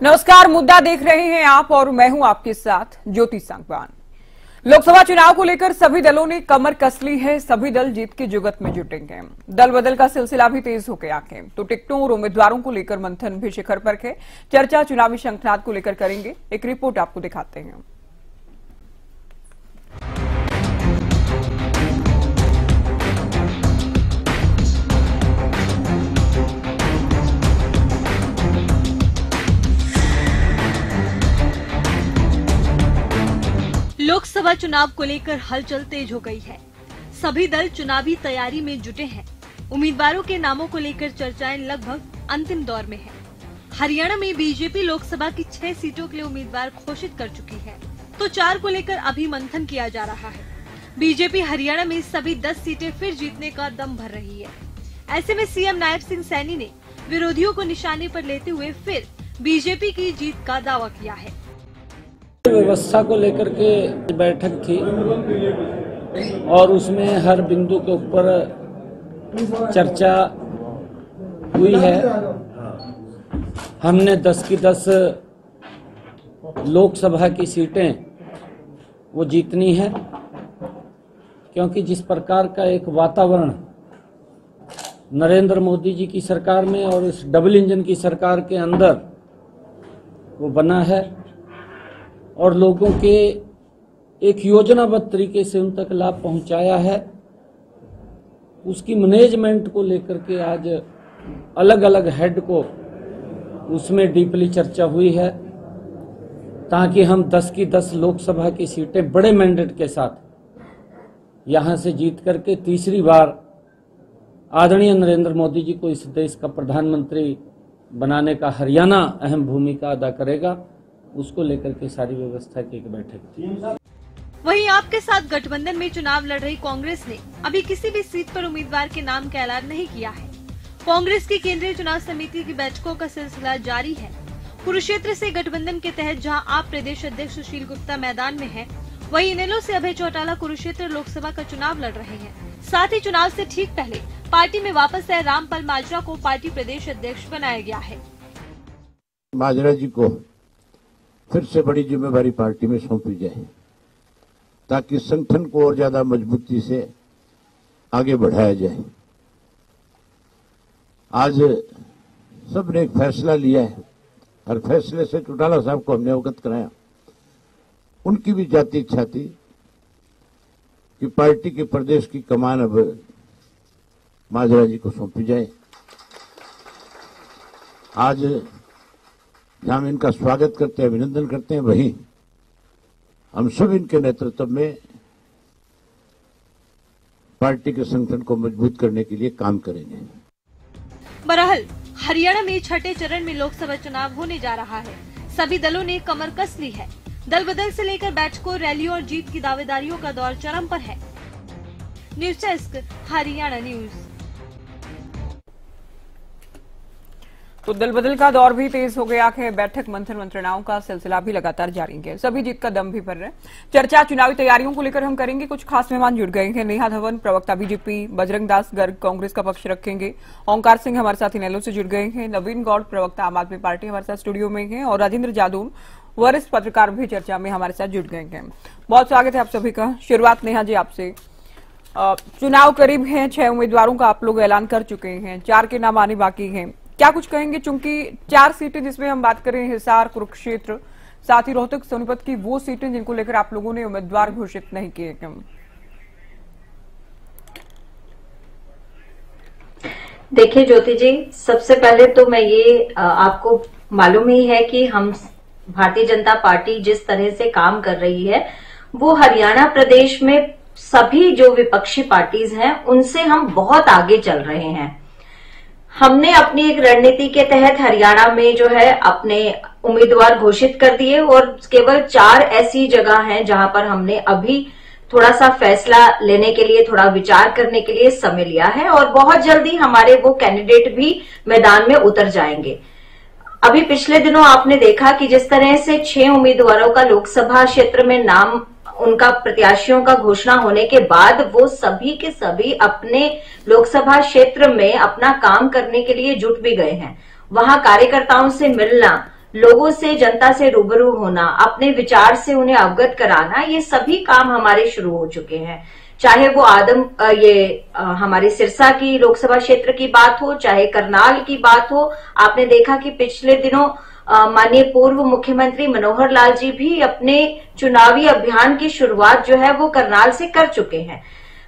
नमस्कार, मुद्दा देख रहे हैं आप और मैं हूं आपके साथ ज्योति सांगवान। लोकसभा चुनाव को लेकर सभी दलों ने कमर कस ली है। सभी दल जीत की जुगत में जुटेंगे। दल बदल का सिलसिला भी तेज होकर आके तो टिकटों और उम्मीदवारों को लेकर मंथन भी शिखर पर है। चर्चा चुनावी शंखनाद को लेकर करेंगे। एक रिपोर्ट आपको दिखाते हैं। लोकसभा चुनाव को लेकर हलचल तेज हो गई है। सभी दल चुनावी तैयारी में जुटे हैं। उम्मीदवारों के नामों को लेकर चर्चाएं लगभग अंतिम दौर में है। हरियाणा में बीजेपी लोकसभा की 6 सीटों के लिए उम्मीदवार घोषित कर चुकी है, तो 4 को लेकर अभी मंथन किया जा रहा है। बीजेपी हरियाणा में सभी 10 सीटें फिर जीतने का दम भर रही है। ऐसे में सीएम नायब सिंह सैनी ने विरोधियों को निशाने पर लेते हुए फिर बीजेपी की जीत का दावा किया है। व्यवस्था को लेकर के बैठक थी और उसमें हर बिंदु के ऊपर चर्चा हुई है। हमने 10 की 10 लोकसभा की सीटें वो जीतनी है, क्योंकि जिस प्रकार का एक वातावरण नरेंद्र मोदी जी की सरकार में और इस डबल इंजन की सरकार के अंदर वो बना है और लोगों के एक योजनाबद्ध तरीके से उन तक लाभ पहुंचाया है, उसकी मैनेजमेंट को लेकर के आज अलग अलग हेड को उसमें डीपली चर्चा हुई है, ताकि हम 10 की 10 लोकसभा की सीटें बड़े मैंडेट के साथ यहां से जीत करके तीसरी बार आदरणीय नरेंद्र मोदी जी को इस देश का प्रधानमंत्री बनाने का हरियाणा अहम भूमिका अदा करेगा, उसको लेकर के सारी व्यवस्था की एक बैठक थी। वहीं आपके साथ गठबंधन में चुनाव लड़ रही कांग्रेस ने अभी किसी भी सीट पर उम्मीदवार के नाम का ऐलान नहीं किया है। कांग्रेस की केंद्रीय चुनाव समिति की बैठकों का सिलसिला जारी है। कुरुक्षेत्र से गठबंधन के तहत जहां आप प्रदेश अध्यक्ष सुशील गुप्ता मैदान में हैं, वहीं इनेलो से अभय चौटाला कुरुक्षेत्र लोकसभा का चुनाव लड़ रहे हैं। साथ ही चुनाव से ठीक पहले पार्टी में वापस आए रामपाल माजरा को पार्टी प्रदेश अध्यक्ष बनाया गया है। माजरा जी को फिर से बड़ी जिम्मेवारी पार्टी में सौंपी जाए, ताकि संगठन को और ज्यादा मजबूती से आगे बढ़ाया जाए। आज सबने एक फैसला लिया है और फैसले से चौटाला साहब को हमने अवगत कराया। उनकी भी जाती इच्छा थी कि पार्टी के प्रदेश की कमान अब माजरा जी को सौंपी जाए। आज हम इनका स्वागत करते हैं, अभिनंदन करते हैं। वहीं हम सब इनके नेतृत्व में पार्टी के संगठन को मजबूत करने के लिए काम करेंगे। बहरहाल हरियाणा में 6ठे चरण में लोकसभा चुनाव होने जा रहा है। सभी दलों ने कमर कस ली है। दल बदल से लेकर बैठकों, रैलियों और जीत की दावेदारियों का दौर चरम पर है। News desk, Haryana news. तो दल बदल का दौर भी तेज हो गया है। बैठक, मंथन, मंत्रणाओं का सिलसिला भी लगातार जारी है। सभी जीत का दम भी भर रहे। चर्चा चुनावी तैयारियों को लेकर हम करेंगे। कुछ खास मेहमान जुड़ गए हैं। नेहा धवन, प्रवक्ता बीजेपी, बजरंग दास गर्ग कांग्रेस का पक्ष रखेंगे। ओंकार सिंह हमारे साथ इनेलो से जुड़ गए हैं। नवीन गौड़, प्रवक्ता आम आदमी पार्टी, हमारे साथ स्टूडियो में हैं। और राजेंद्र जादून, वरिष्ठ पत्रकार, भी चर्चा में हमारे साथ जुड़ गए हैं। बहुत स्वागत है आप सभी का। शुरुआत नेहा जी आपसे। चुनाव करीब है, 6 उम्मीदवारों का आप लोग ऐलान कर चुके हैं, 4 के नाम आने बाकी हैं। क्या कुछ कहेंगे, चूंकि 4 सीटें जिसमें हम बात करें हिसार, कुरुक्षेत्र, साथ ही रोहतक, सोनीपत की वो सीटें जिनको लेकर आप लोगों ने उम्मीदवार घोषित नहीं किए। देखिए ज्योति जी, सबसे पहले तो मैं ये आपको मालूम ही है कि हम भारतीय जनता पार्टी जिस तरह से काम कर रही है, वो हरियाणा प्रदेश में सभी जो विपक्षी पार्टीज हैं उनसे हम बहुत आगे चल रहे हैं। हमने अपनी एक रणनीति के तहत हरियाणा में जो है अपने उम्मीदवार घोषित कर दिए और केवल 4 ऐसी जगह हैं जहां पर हमने अभी थोड़ा सा फैसला लेने के लिए, थोड़ा विचार करने के लिए समय लिया है और बहुत जल्दी हमारे वो कैंडिडेट भी मैदान में उतर जाएंगे। अभी पिछले दिनों आपने देखा कि जिस तरह से 6 उम्मीदवारों का लोकसभा क्षेत्र में नाम, उनका प्रत्याशियों का घोषणा होने के बाद वो सभी के सभी अपने लोकसभा क्षेत्र में अपना काम करने के लिए जुट भी गए हैं। वहां कार्यकर्ताओं से मिलना, लोगों से, जनता से रूबरू होना, अपने विचार से उन्हें अवगत कराना, ये सभी काम हमारे शुरू हो चुके हैं। चाहे वो हमारे सिरसा की लोकसभा क्षेत्र की बात हो, चाहे करनाल की बात हो। आपने देखा कि पिछले दिनों माननीय पूर्व मुख्यमंत्री मनोहर लाल जी भी अपने चुनावी अभियान की शुरुआत जो है वो करनाल से कर चुके हैं।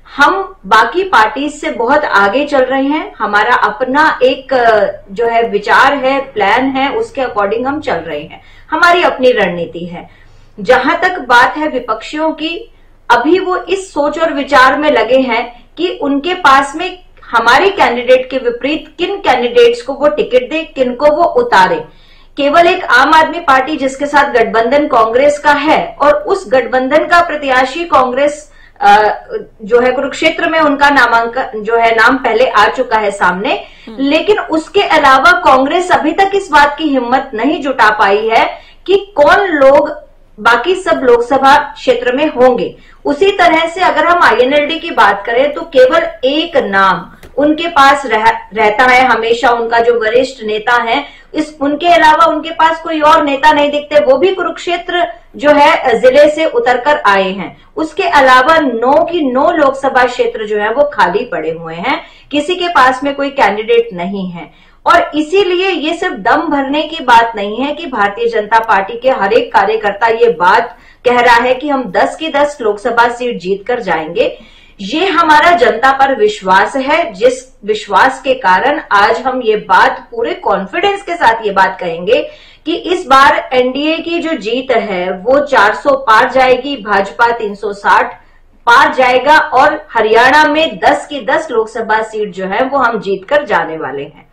हम बाकी पार्टी से बहुत आगे चल रहे हैं। हमारा अपना एक जो है विचार है, प्लान है, उसके अकॉर्डिंग हम चल रहे हैं। हमारी अपनी रणनीति है। जहां तक बात है विपक्षियों की, अभी वो इस सोच और विचार में लगे हैं कि उनके पास में हमारे कैंडिडेट के विपरीत किन कैंडिडेट्स को वो टिकट दे, किनको वो उतारे। केवल एक आम आदमी पार्टी जिसके साथ गठबंधन कांग्रेस का है और उस गठबंधन का प्रत्याशी कांग्रेस जो है कुरुक्षेत्र में उनका नामांकन जो है नाम पहले आ चुका है सामने, लेकिन उसके अलावा कांग्रेस अभी तक इस बात की हिम्मत नहीं जुटा पाई है कि कौन लोग बाकी सब लोकसभा क्षेत्र में होंगे। उसी तरह से अगर हम आईएनएलडी की बात करें तो केवल एक नाम उनके पास रहता है हमेशा, उनका जो वरिष्ठ नेता है, उनके अलावा उनके पास कोई और नेता नहीं दिखते। वो भी कुरुक्षेत्र जो है जिले से उतरकर आए हैं। उसके अलावा 9 लोकसभा क्षेत्र जो है वो खाली पड़े हुए हैं, किसी के पास में कोई कैंडिडेट नहीं है। और इसीलिए ये सिर्फ दम भरने की बात नहीं है कि भारतीय जनता पार्टी के हर एक कार्यकर्ता ये बात कह रहा है कि हम 10 की 10 लोकसभा सीट जीत कर जाएंगे। ये हमारा जनता पर विश्वास है, जिस विश्वास के कारण आज हम ये बात पूरे कॉन्फिडेंस के साथ ये बात कहेंगे कि इस बार एनडीए की जो जीत है वो 400 पार जाएगी, भाजपा 360 पार जाएगा और हरियाणा में 10 की 10 लोकसभा सीट जो है वो हम जीत कर जाने वाले हैं।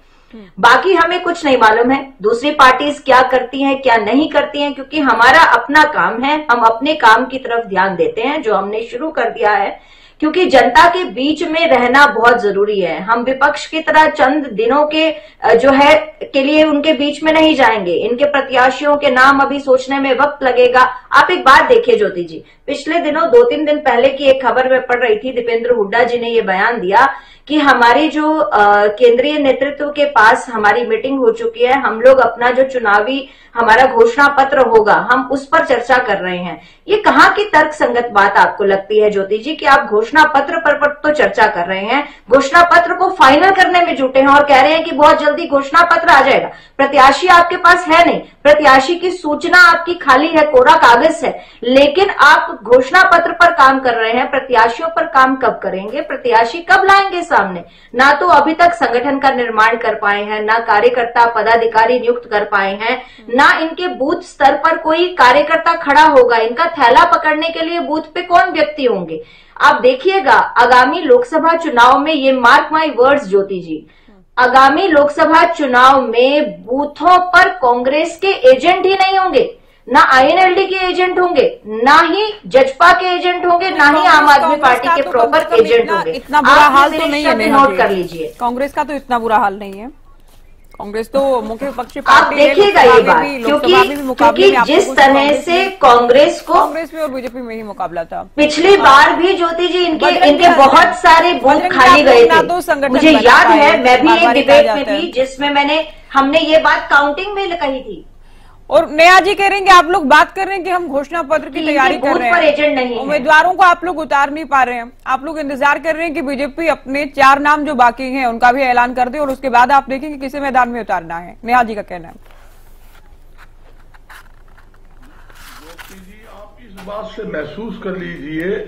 बाकी हमें कुछ नहीं मालूम है दूसरी पार्टीज क्या करती हैं, क्या नहीं करती हैं, क्योंकि हमारा अपना काम है। हम अपने काम की तरफ ध्यान देते हैं जो हमने शुरू कर दिया है, क्योंकि जनता के बीच में रहना बहुत जरूरी है। हम विपक्ष की तरह चंद दिनों के जो है के लिए उनके बीच में नहीं जाएंगे। इनके प्रत्याशियों के नाम अभी सोचने में वक्त लगेगा। आप एक बात देखिए ज्योति जी, पिछले दिनों 2-3 दिन पहले की एक खबर में पढ़ रही थी, दीपेंद्र हुड्डा जी ने ये बयान दिया कि हमारी जो केंद्रीय नेतृत्व के पास हमारी मीटिंग हो चुकी है, हम लोग अपना जो चुनावी हमारा घोषणा पत्र होगा हम उस पर चर्चा कर रहे हैं। ये कहाँ की तर्कसंगत बात आपको लगती है ज्योति जी कि आप घोषणा पत्र पर तो चर्चा कर रहे हैं, घोषणा पत्र को फाइनल करने में जुटे हैं और कह रहे हैं कि बहुत जल्दी घोषणा पत्र आ जाएगा। प्रत्याशी आपके पास है नहीं, प्रत्याशी की सूचना आपकी खाली है, कोरा कागज है, लेकिन आप घोषणा पत्र पर काम कर रहे हैं। प्रत्याशियों पर काम कब करेंगे, प्रत्याशी कब लाएंगे सामने? ना तो अभी तक संगठन का निर्माण कर पाए हैं, ना कार्यकर्ता पदाधिकारी नियुक्त कर पाए हैं, ना इनके बूथ स्तर पर कोई कार्यकर्ता खड़ा होगा। इनका थैला पकड़ने के लिए बूथ पे कौन व्यक्ति होंगे? आप देखिएगा आगामी लोकसभा चुनाव में, ये मार्क माय वर्ड्स ज्योति जी, आगामी लोकसभा चुनाव में बूथों पर कांग्रेस के एजेंट ही नहीं होंगे, ना आईएनएलडी के एजेंट होंगे, ना ही जजपा के एजेंट होंगे, ना ही आम आदमी पार्टी के प्रॉपर एजेंट होंगे। इतना बुरा हाल तो नहीं है, नोट कर लीजिए। कांग्रेस का तो इतना बुरा हाल नहीं है। कांग्रेस तो मुख्य विपक्षी आप पार्टी देखिएगा ये बात, क्योंकि जिस तरह से कांग्रेस में और बीजेपी में ही मुकाबला था। पिछली बार भी ज्योति जी इनके बहुत सारे बूथ खाली गए थे। मुझे याद है, मैं भी एक डिबेट में थी जिसमें हमने ये बात काउंटिंग में कही थी। और नया जी कह रहे हैं कि आप लोग बात कर रहे हैं कि हम घोषणा पत्र की तैयारी कर रहे हैं, एजेंट नहीं, उम्मीदवारों को आप लोग उतार नहीं पा रहे हैं। आप लोग इंतजार कर रहे हैं कि बीजेपी अपने 4 नाम जो बाकी हैं उनका भी ऐलान कर दे और उसके बाद आप देखेंगे किसे मैदान में उतारना है। नेहा जी का कहना है। जी, आप इस बात से महसूस कर लीजिए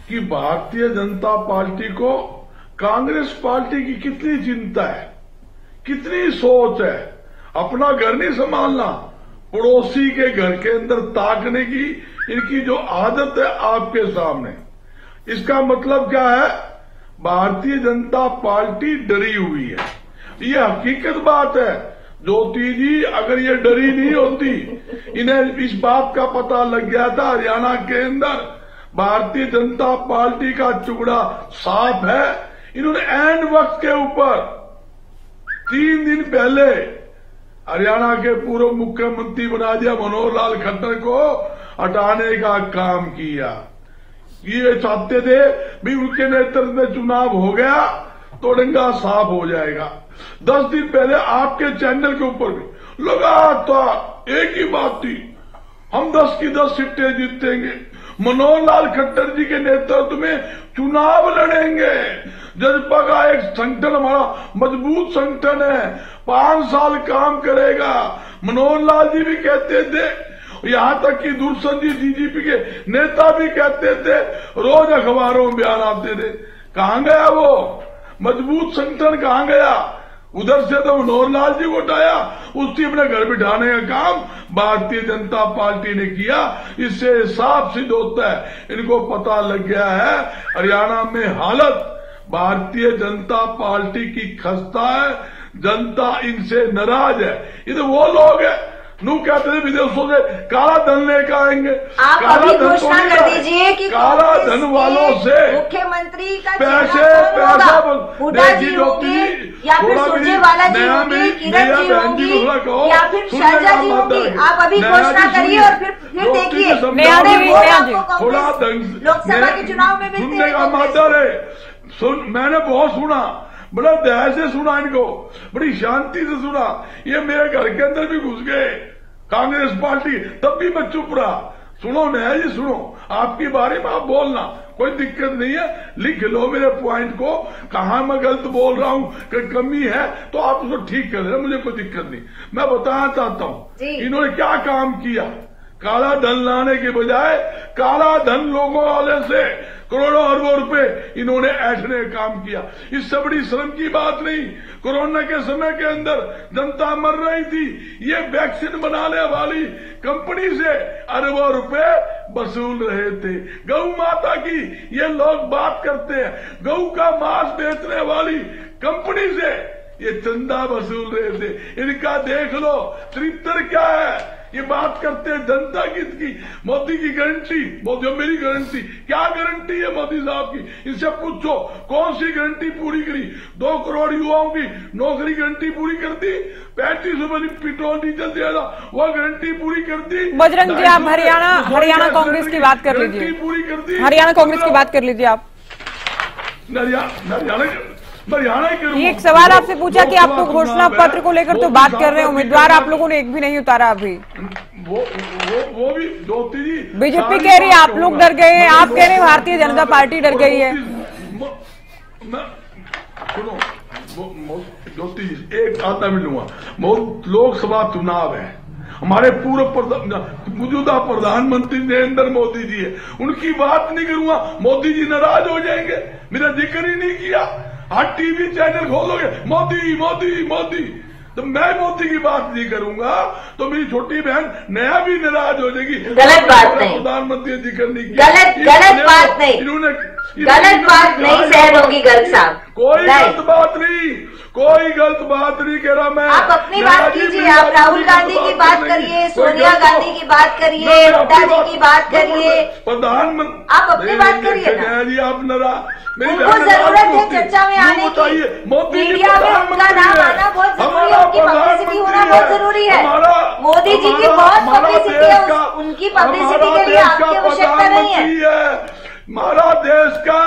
कि भारतीय जनता पार्टी को कांग्रेस पार्टी की कितनी चिंता है, कितनी सोच है। अपना घर नहीं संभालना, पड़ोसी के घर के अंदर ताकने की इनकी जो आदत है आपके सामने। इसका मतलब क्या है? भारतीय जनता पार्टी डरी हुई है, ये हकीकत बात है। ज्योति जी, अगर ये डरी नहीं होती, इन्हें इस बात का पता लग गया था हरियाणा के अंदर भारतीय जनता पार्टी का टुकड़ा साफ है। इन्होंने एंड वक्त के ऊपर 3 दिन पहले हरियाणा के पूर्व मुख्यमंत्री बना दिया मनोहर लाल खट्टर को हटाने का काम किया। ये चाहते थे भी उनके नेतृत्व में चुनाव हो गया तो डंगा साफ हो जाएगा। 10 दिन पहले आपके चैनल के ऊपर भी लगातार एक ही बात थी, हम 10 की 10 सीटें जीतेंगे, मनोहर लाल खट्टर जी के नेतृत्व में चुनाव लड़ेंगे। जजपा का एक संगठन हमारा मजबूत संगठन है, 5 साल काम करेगा। मनोहर लाल जी भी कहते थे, यहां तक कि दूरदर्शन जी डीजीपी के नेता भी कहते थे, रोज अखबारों में बयान आते थे। कहां गया वो मजबूत संगठन, कहां गया? उधर से तो मनोहर लाल जी को उठाया, उसकी अपने घर बिठाने का काम भारतीय जनता पार्टी ने किया। इससे साफ सिद्ध होता है इनको पता लग गया है हरियाणा में हालत भारतीय जनता पार्टी की खस्ता है, जनता इनसे नाराज है। ये तो वो लोग हैं नू कहते थे विदेशों से काला धन लेकर आएंगे। आप अभी घोषणा कर दीजिए कि काला धन वालों से मुख्यमंत्री का पैसा हुड्डा जी होंगे या फिर सुरजेवाला जी होंगे, किरण जी होंगी या फिर शैलजा जी होंगी। आप अभी घोषणा करिए और फिर देखिए थोड़ा लोकसभा के चुनाव में सुनने का मादर है। मैंने बहुत सुना, बड़ा दया से सुना, इनको बड़ी शांति से सुना। ये मेरे घर के अंदर भी घुस गए कांग्रेस पार्टी, तब भी मैं चुप रहा। सुनो नया जी, सुनो, आपकी बारे में आप बोलना, कोई दिक्कत नहीं है, लिख लो मेरे पॉइंट को, कहां मैं गलत बोल रहा हूं, कोई कमी है तो आप उसको ठीक कर देना, मुझे कोई दिक्कत नहीं। मैं बताना चाहता हूं इन्होंने क्या काम किया। काला धन लाने के बजाय काला धन लोगों वाले से करोड़ों अरबों रुपए इन्होंने ऐंठने का काम किया। इससे बड़ी शर्म की बात नहीं। कोरोना के समय के अंदर जनता मर रही थी, ये वैक्सीन बनाने वाली कंपनी से अरबों रुपए वसूल रहे थे। गौ माता की ये लोग बात करते हैं, गौ का मांस बेचने वाली कंपनी से ये चंदा वसूल रहे थे। इनका देख लो चरित्र क्या है। ये बात करते हैं जनता की मोदी की गारंटी, जो मेरी गारंटी, क्या गारंटी है मोदी साहब की? इनसे पूछो कौन सी गारंटी पूरी करी? 2 करोड़ युवाओं की नौकरी गारंटी पूरी कर दी, 35 रुपए पेट्रोल डीजल दिया, वो गारंटी पूरी कर दी। बजरंग जी, आप हरियाणा कांग्रेस की बात कर लीजिए, पूरी कर दी। हरियाणा कांग्रेस की बात कर लीजिए आप। हरियाणा एक सवाल आपसे पूछा कि आप लोग घोषणा पत्र को लेकर तो बात कर रहे हैं, उम्मीदवार आप लोगों ने एक भी नहीं उतारा अभी। वो भी ज्योति जी, बीजेपी कह रही है आप लोग डर गए हैं, आप कह रहे हैं भारतीय जनता पार्टी डर गई है। सुनो ज्योति जी, एक आधा मिनट लूंगा। बहुत लोकसभा चुनाव है, हमारे पूर्व मौजूदा प्रधानमंत्री नरेंद्र मोदी जी है, उनकी बात नहीं करूंगा, मोदी जी नाराज हो जाएंगे। मेरा जिक्र ही नहीं किया। आज टीवी चैनल खोलोगे मोदी मोदी मोदी, तो मैं मोदी की बात नहीं करूंगा तो मेरी छोटी बहन नया भी नाराज हो जाएगी। गलत बात नहीं, प्रधानमंत्री जिक्र नहीं किया, गलत बात नहीं, गलत बात नहीं सहन होगी गर्ग साहब। कोई गलत बात नहीं, कोई गलत बात नहीं कह रहा मैं। आप अपनी बात कीजिए, आप राहुल गांधी की बात करिए, सोनिया गांधी की बात करिए, हुड्डा जी की बात करिए, प्रधानमंत्री आप अपनी बात करिए ना। आप नाराज, उनको जरूरत है चर्चा में आने की, मीडिया में उनका नाम आना बहुत जरूरी है, उनकी पब्लिसिटी होना बहुत जरूरी है। मोदी जी की बहुत पब्लिसिटी है, उनकी पब्लिसिटी के लिए आपकी आवश्यकता नहीं है। हमारा देश का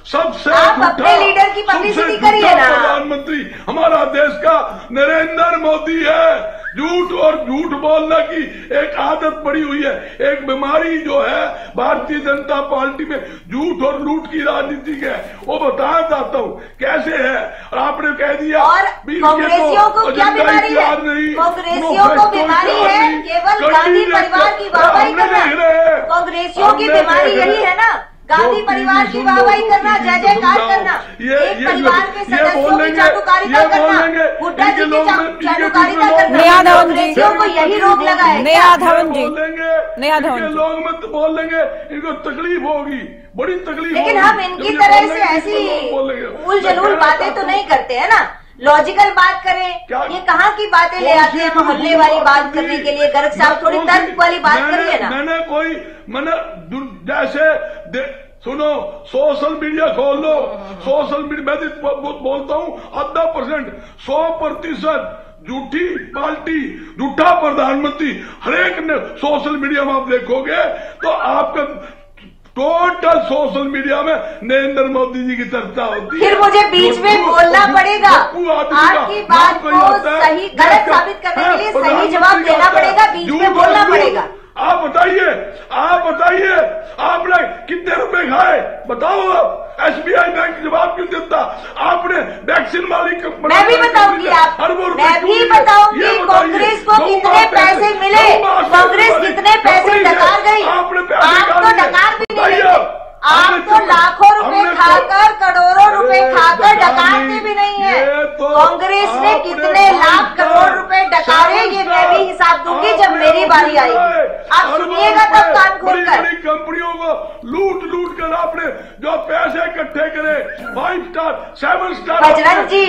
सबसे आप अपने लीडर की पब्लिसिटी करिए ना। प्रधानमंत्री हमारा देश का नरेंद्र मोदी है। झूठ और झूठ बोलने की एक आदत पड़ी हुई है, एक बीमारी जो है भारतीय जनता पार्टी में, झूठ और लूट की राजनीति है। वो बताना चाहता हूँ कैसे है। और आपने कह दिया और कांग्रेसियों को क्या बीमारी है? कांग्रेसियों को बीमारी है केवल गांधी परिवार की वाहवाही करना। कांग्रेसियों की बीमारी यही है ना, गांधी परिवार की वाहवाही करना, जय जयकार करना, एक परिवार के सदस्यों की चाटुकारिता करना, हुड्डा जी की चाटुकारिता करना। नेहा धवन जी को यही रोक लगा है। नेहा धवन जी, लोग मत बोल लेंगे, इनको तकलीफ होगी, बड़ी तकलीफ। लेकिन हम इनकी तरह से ऐसी उल जलूल बातें तो नहीं करते है ना, लॉजिकल बात करें। ये कहाँ की बातें ले आते हैं मोहल्ले वाली बात करने के लिए? गर्ग साहब थोड़ी तर्क वाली बात करिए ना। मैंने जैसे सुनो, सोशल मीडिया खोल लो, सोशल मीडिया मैं बोलता हूँ 80%, 100% झूठी पार्टी, झूठा प्रधानमंत्री। हर एक ने सोशल मीडिया में आप देखोगे तो आपका टोटल सोशल मीडिया में नरेंद्र मोदी जी की चर्चा होती है। फिर मुझे बीच में बोलना पड़ेगा, आपकी बात को सही गलत साबित करने के लिए सही जवाब देना पड़ेगा, बीच में बोलना पड़ेगा। आप बताइए आपने कितने रुपए खाए बताओ। SBI बैंक जवाब क्यों देता? आपने वैक्सीन वाली मैं भी बताऊंगी मैं भी बताऊंगी कांग्रेस को कितने पैसे मिले, कांग्रेस कितने पैसे डकार गई। आप तो डकार भी नहीं लेते, आप तो लाखों रुपए खाकर करोड़ों रुपए खाकर डकारते भी नहीं है। कांग्रेस ने कितने लाख करोड़ रुपए डकारे ये मैं भी हिसाब दूंगी जब मेरी बारी आएगी। आप सुनिएगा तब कान खोलकर। बड़ी कंपनियों को लूट कर आपने जो पैसे इकट्ठे करे 5 स्टार 7 स्टार बजरंग जी,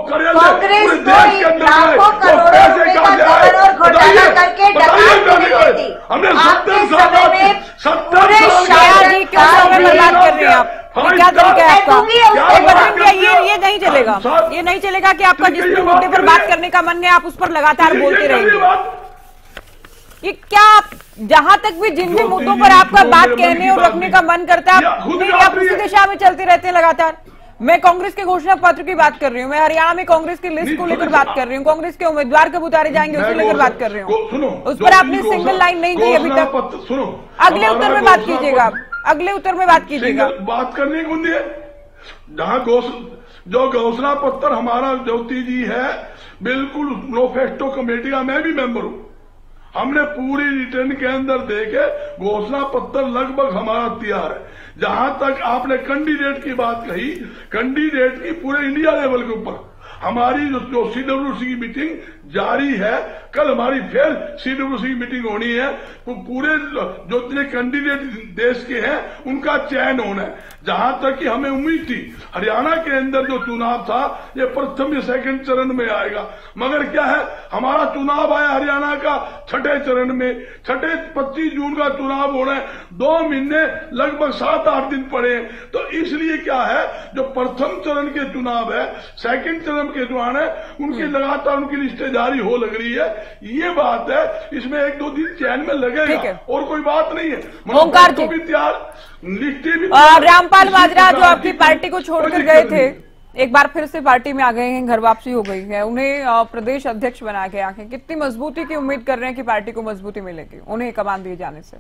कांग्रेस को लाखों करोड़ों रुपए का गबन और घोटाला करके डकार नहीं देती। आपके समय में पूरे जी क्यों समय बर्बाद कर रहे हैं आप? क्या तरीका है आपका? ये नहीं चलेगा, ये नहीं चलेगा कि आपका जिस भी मुद्दे पर बात करने का मन है आप उस पर लगातार बोलते रहेंगे। ये क्या जहां तक भी जिन भी मुद्दों पर आपका बात कहने और रखने का मन करता है आप उसी दिशा में चलते रहते हैं लगातार। मैं कांग्रेस के घोषणा पत्र की बात कर रही हूँ, मैं हरियाणा में कांग्रेस की लिस्ट को लेकर बात कर रही हूँ, कांग्रेस के उम्मीदवार कब उतारे जाएंगे उसको लेकर बात कर रही हूँ। उस पर आपने सिंगल लाइन नहीं दी अभी तक। अगले उत्तर में बात कीजिएगा, अगले उत्तर में बात कीजिएगा। बात करने को नहीं है जहां जो घोषणा पत्र हमारा ज्योति जी है बिल्कुल मैनिफेस्टो कमेटी का मैं भी मेंबर हूं। हमने पूरी रिटर्न के अंदर देके घोषणा पत्र लगभग हमारा तैयार है। जहां तक आपने कैंडिडेट की बात कही, कैंडिडेट की पूरे इंडिया लेवल के ऊपर हमारी जो CWC की मीटिंग जारी है, कल हमारी फिर CWC की मीटिंग होनी है। तो पूरे जो इतने कैंडिडेट देश के हैं उनका चयन होना है। जहां तक कि हमें उम्मीद थी हरियाणा के अंदर जो चुनाव था ये प्रथम या सेकंड चरण में आएगा, मगर क्या है हमारा चुनाव आया हरियाणा का छठे चरण में। 25 जून का चुनाव होना है, 2 महीने लगभग 7-8 दिन पड़े। तो इसलिए क्या है जो प्रथम चरण के चुनाव है, सेकंड चरण के चुनाव है, उनकी लगातार उनकी लिस्टें जारी हो लग रही है। ये बात है, इसमें 1-2 दिन चयन में लगेगा और कोई बात नहीं है। ओंकार जी भी तैयार लिस्टें भी रामपाल माजरा जो आपकी पार्टी को छोड़कर गए थे एक बार फिर से पार्टी में आ गए हैं, घर वापसी हो गई है, उन्हें प्रदेश अध्यक्ष बना के आके कितनी मजबूती की उम्मीद कर रहे हैं कि पार्टी को मजबूती मिलेगी उन्हें कमान दिए जाने से?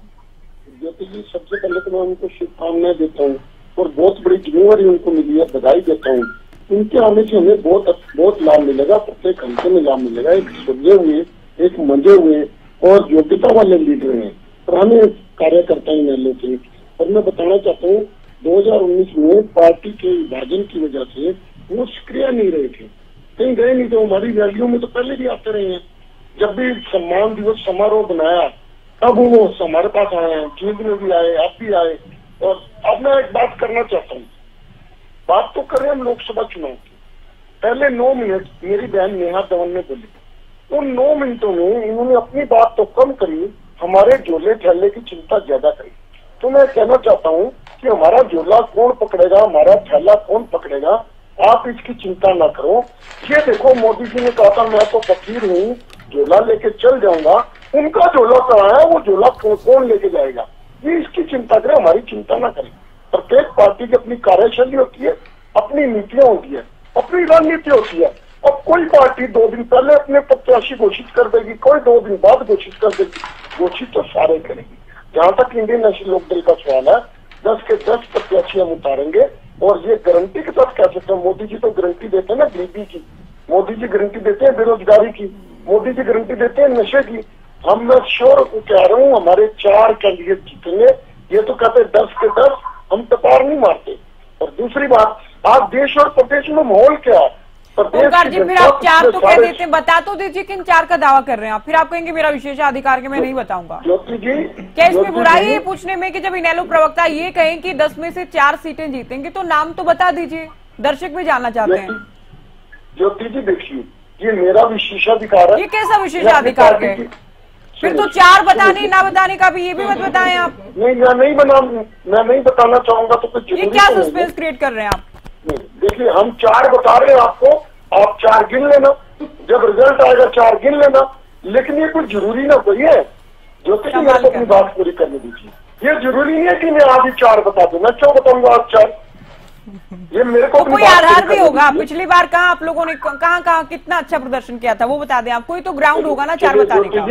ज्योति जी सबसे पहले तो मैं उनको शुभकामनाएं देता हूँ और बहुत बड़ी जिम्मेवारी उनको मिली है, बधाई देता हूँ। उनके आने से हमें बहुत लाभ मिलेगा, प्रत्येक घंटे में लाभ मिलेगा। एक सुलझे हुए, एक मंजे हुए और योग्यता वाले लीडर हैं, पुराने कार्यकर्ता ही मान लेते हैं। और मैं बताना चाहता हूँ 2019 में पार्टी के विभाजन की वजह से वो सक्रिय नहीं रहे थे, कहीं गए नहीं थे। हमारी रैलियों में तो पहले भी आते रहे हैं, जब भी सम्मान दिवस समारोह बनाया तब वो हमारे पास आए हैं, जींद में भी आए, आप भी आए। और अब मैं एक बात करना चाहता हूँ, बात तो करें हम लोकसभा चुनाव की। पहले 9 मिनट मेरी बहन नेहा धवन ने बोली, उन 9 मिनटों में इन्होंने अपनी बात तो कम करी, हमारे झोले थैले की चिंता ज्यादा करी। तो मैं कहना चाहता हूँ कि हमारा झोला कौन पकड़ेगा, हमारा थैला कौन पकड़ेगा, आप इसकी चिंता ना करो। ये देखो मोदी जी ने कहा था मैं तो फकीर हूँ, झोला लेके चल जाऊंगा। उनका झोला कहाँ है, वो झोला कौन लेके जाएगा, ये इसकी चिंता करें, हमारी चिंता ना करें। प्रत्येक पार्टी की अपनी कार्यशैली होती है, अपनी नीतियां होती है, अपनी रणनीति होती है। अब कोई पार्टी 2 दिन पहले अपने प्रत्याशी घोषित कर देगी, कोई 2 दिन बाद घोषित कर देगी। घोषित तो सारे करेगी। जहां तक इंडियन नेशनल लोकदल का सवाल है, 10 के 10 प्रत्याशी हम उतारेंगे और ये गारंटी के साथ कह सकते हैं। मोदी जी तो गारंटी देते हैं ना गरीबी की, मोदी जी गारंटी देते हैं बेरोजगारी की, मोदी जी गारंटी देते हैं नशे की। हम मैं श्योर कह रहा हूँ हमारे 4 कैंडिडेट जीतेंगे। ये तो कहते 10 के 10, हम टपार नहीं मारते। और दूसरी बात, आप देश और प्रदेश में माहौल क्या है? ओंकार जी फिर आप 4 तो कह देते, बता तो दीजिए किन 4 का दावा कर रहे हैं आप, फिर आप कहेंगे मेरा विशेषाधिकार के मैं नहीं बताऊंगा। ज्योति जी क्या इसमें बुराई है पूछने में कि जब इनेलो प्रवक्ता ये कहें कि 10 में से 4 सीटें जीतेंगे तो नाम तो बता दीजिए, दर्शक भी जानना चाहते हैं। ज्योति जी देखिए, ये मेरा विशेषाधिकार है। ये कैसा विशेषाधिकार है? फिर तो 4 बताने ना बताने का भी ये भी मत बताएं आप। नहीं, मैं नहीं बताना चाहूंगा तो कुछ ये क्या सस्पेंस क्रिएट कर रहे हैं आप? देखिए हम 4 बता रहे हैं आपको, आप 4 गिन लेना, जब रिजल्ट आएगा 4 गिन लेना, लेकिन ये कुछ जरूरी ना कोई है। ज्योति जी मेरे को अपनी बात पूरी करने दीजिए। ये जरूरी नहीं है कि मैं आज ही 4 बता दूं, मैं क्यों बताऊंगा आज 4? ये मेरे को तो कोई आधार भी होगा, पिछली बार कहाँ आप लोगों ने कहाँ कितना अच्छा प्रदर्शन किया था वो बता दें आप, कोई तो ग्राउंड होगा ना 4 बताने का।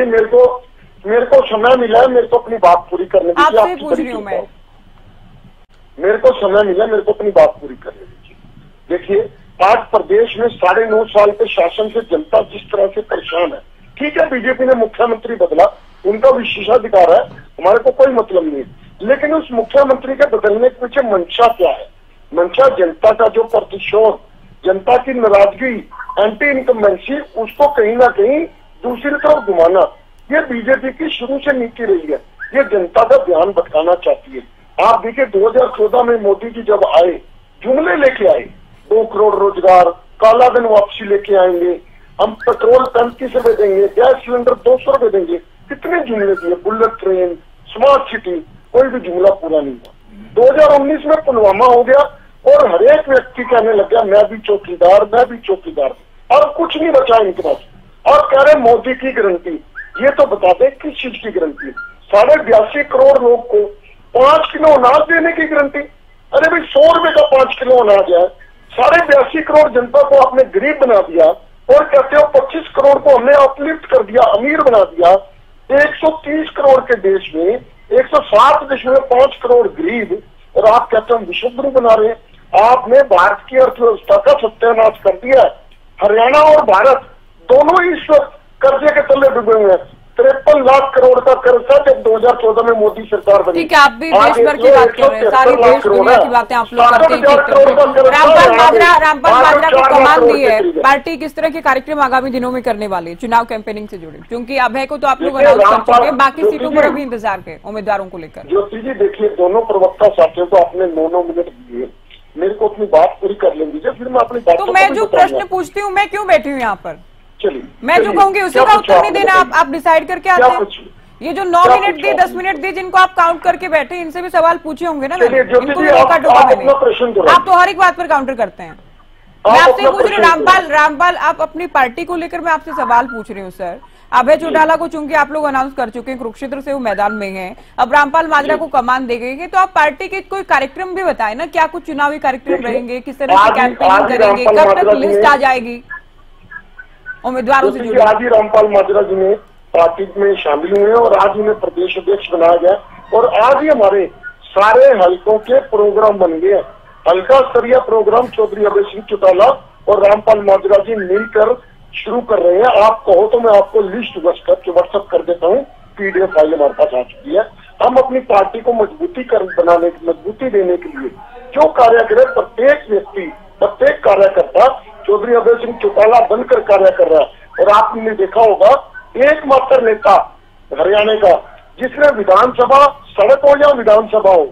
मेरे को समय मिला है, मेरे को अपनी बात पूरी करने दीजिए। आपसे पूछ रही हूँ मैं, मेरे को समय मिला, मेरे को अपनी बात पूरी करने दीजिए। देखिए, आज प्रदेश में 9.5 साल के शासन से जनता जिस तरह से परेशान है, ठीक है बीजेपी ने मुख्यमंत्री बदला, उनका विशेषाधिकार है, हमारे को कोई मतलब नहीं है, लेकिन उस मुख्यमंत्री के बदलने के पीछे मंशा क्या है? मंशा जनता का जो प्रतिशोध, जनता की नाराजगी, एंटी इनकम्बेंसी, उसको कहीं ना कहीं दूसरी तरफ घुमाना, ये बीजेपी की शुरू से नीति रही है। ये जनता का ध्यान भटकाना चाहती है। आप देखिए 2014 में मोदी जी जब आए, जुमले लेके आए, 2 करोड़ रोजगार, काला धन वापसी लेके आएंगे, हम पेट्रोल 35 रुपए देंगे, गैस सिलेंडर 200 रुपए देंगे, कितने जुमले दिए, बुलेट ट्रेन, स्मार्ट सिटी, कोई भी जुमला पूरा नहीं हुआ। 2019 में पुलवामा हो गया और हर एक व्यक्ति कहने लग गया मैं भी चौकीदार, मैं भी चौकीदार, और कुछ नहीं बचा इनके पास। और कह रहे मोदी की गारंटी, ये तो बता दें किस चीज की गारंटी? 82.5 करोड़ लोग को 5 किलो अनाज देने की गारंटी। अरे भाई 100 रुपए का 5 किलो अनाज है, 82.5 करोड़ जनता को आपने गरीब बना दिया और कहते हो 25 करोड़ को हमने अपलिफ्ट कर दिया, अमीर बना दिया। 130 करोड़ के देश में 107.5 करोड़ गरीब, और आप कहते हो विश्व गुरु बना रहे हैं। आपने भारत की अर्थव्यवस्था का सत्यानाश कर दिया है। हरियाणा और भारत दोनों इस वक्त कर्जे के तले डूबे हुए हैं। 53 लाख करोड़ का कर्ज था जब 2014 में मोदी सरकार बनी। ठीक है, आप भी देश भर की बात कर रहे हैं, सारी देश दुनिया की बातें आप लोग करते हैं। रामपाल माजरा को कमान दी है पार्टी, किस तरह के कार्यक्रम आगामी दिनों में करने वाली है चुनाव कैंपेनिंग से जुड़े? क्योंकि अभय को तो आप लोग अनाउंस कर चुके हैं, बाकी सीटों पर अभी इंतजार के उम्मीदवारों को लेकर। ज्योति जी देखिए, दोनों प्रवक्ता साथियों को आपने 9 मिनट दिए, मेरे को अपनी बात पूरी कर लेंगे, फिर मैं अपनी बात। तो मैं जो प्रश्न पूछती हूँ, मैं क्यों बैठी हूँ यहाँ पर? चलिए, मैं जो कहूंगी उसी का उत्तर नहीं देना, आप डिसाइड करके आते हैं। ये जो 9 मिनट दी, 10 मिनट दी, जिनको आप काउंट करके बैठे, इनसे भी सवाल पूछे होंगे ना मैंने, इनको भी रोका टोका मैंने। आप तो हर एक बात पर काउंटर करते हैं। मैं आपसे पूछ रही हूँ रामपाल, आप अपनी पार्टी को लेकर मैं आपसे सवाल पूछ रही हूँ सर। अभय चौटाला को चूंकि आप लोग अनाउंस कर चुके हैं, कुरुक्षेत्र से वो मैदान में है, अब रामपाल माजरा को कमान दे गई है, तो आप पार्टी के कोई कार्यक्रम भी बताए ना, क्या कुछ चुनावी कार्यक्रम रहेंगे, किस तरह से कैंपेनिंग करेंगे, कब तक लिस्ट आ जाएगी उम्मीदवारों से जुड़ी? आज ही रामपाल माजरा जी ने पार्टी में शामिल हुए हैं और आज उन्हें प्रदेश अध्यक्ष बनाया गया, और आज ही हमारे सारे हल्कों के प्रोग्राम बन गए। हल्का स्तरीय प्रोग्राम चौधरी अभय सिंह चौटाला और रामपाल माजरा जी मिलकर शुरू कर रहे हैं। आप कहो तो मैं आपको लिस्ट व्हाट्सएप कर देता हूँ, PDF फाइल हमारे पास आ चुकी है। हम अपनी पार्टी को मजबूती देने के लिए जो कार्य करे, प्रत्येक व्यक्ति, प्रत्येक कार्यकर्ता चौधरी अभय सिंह चौटाला बनकर कार्य कर रहा है। और आपने देखा होगा एकमात्र नेता हरियाणा का जिसने विधानसभा, सड़क हो या विधानसभा हो,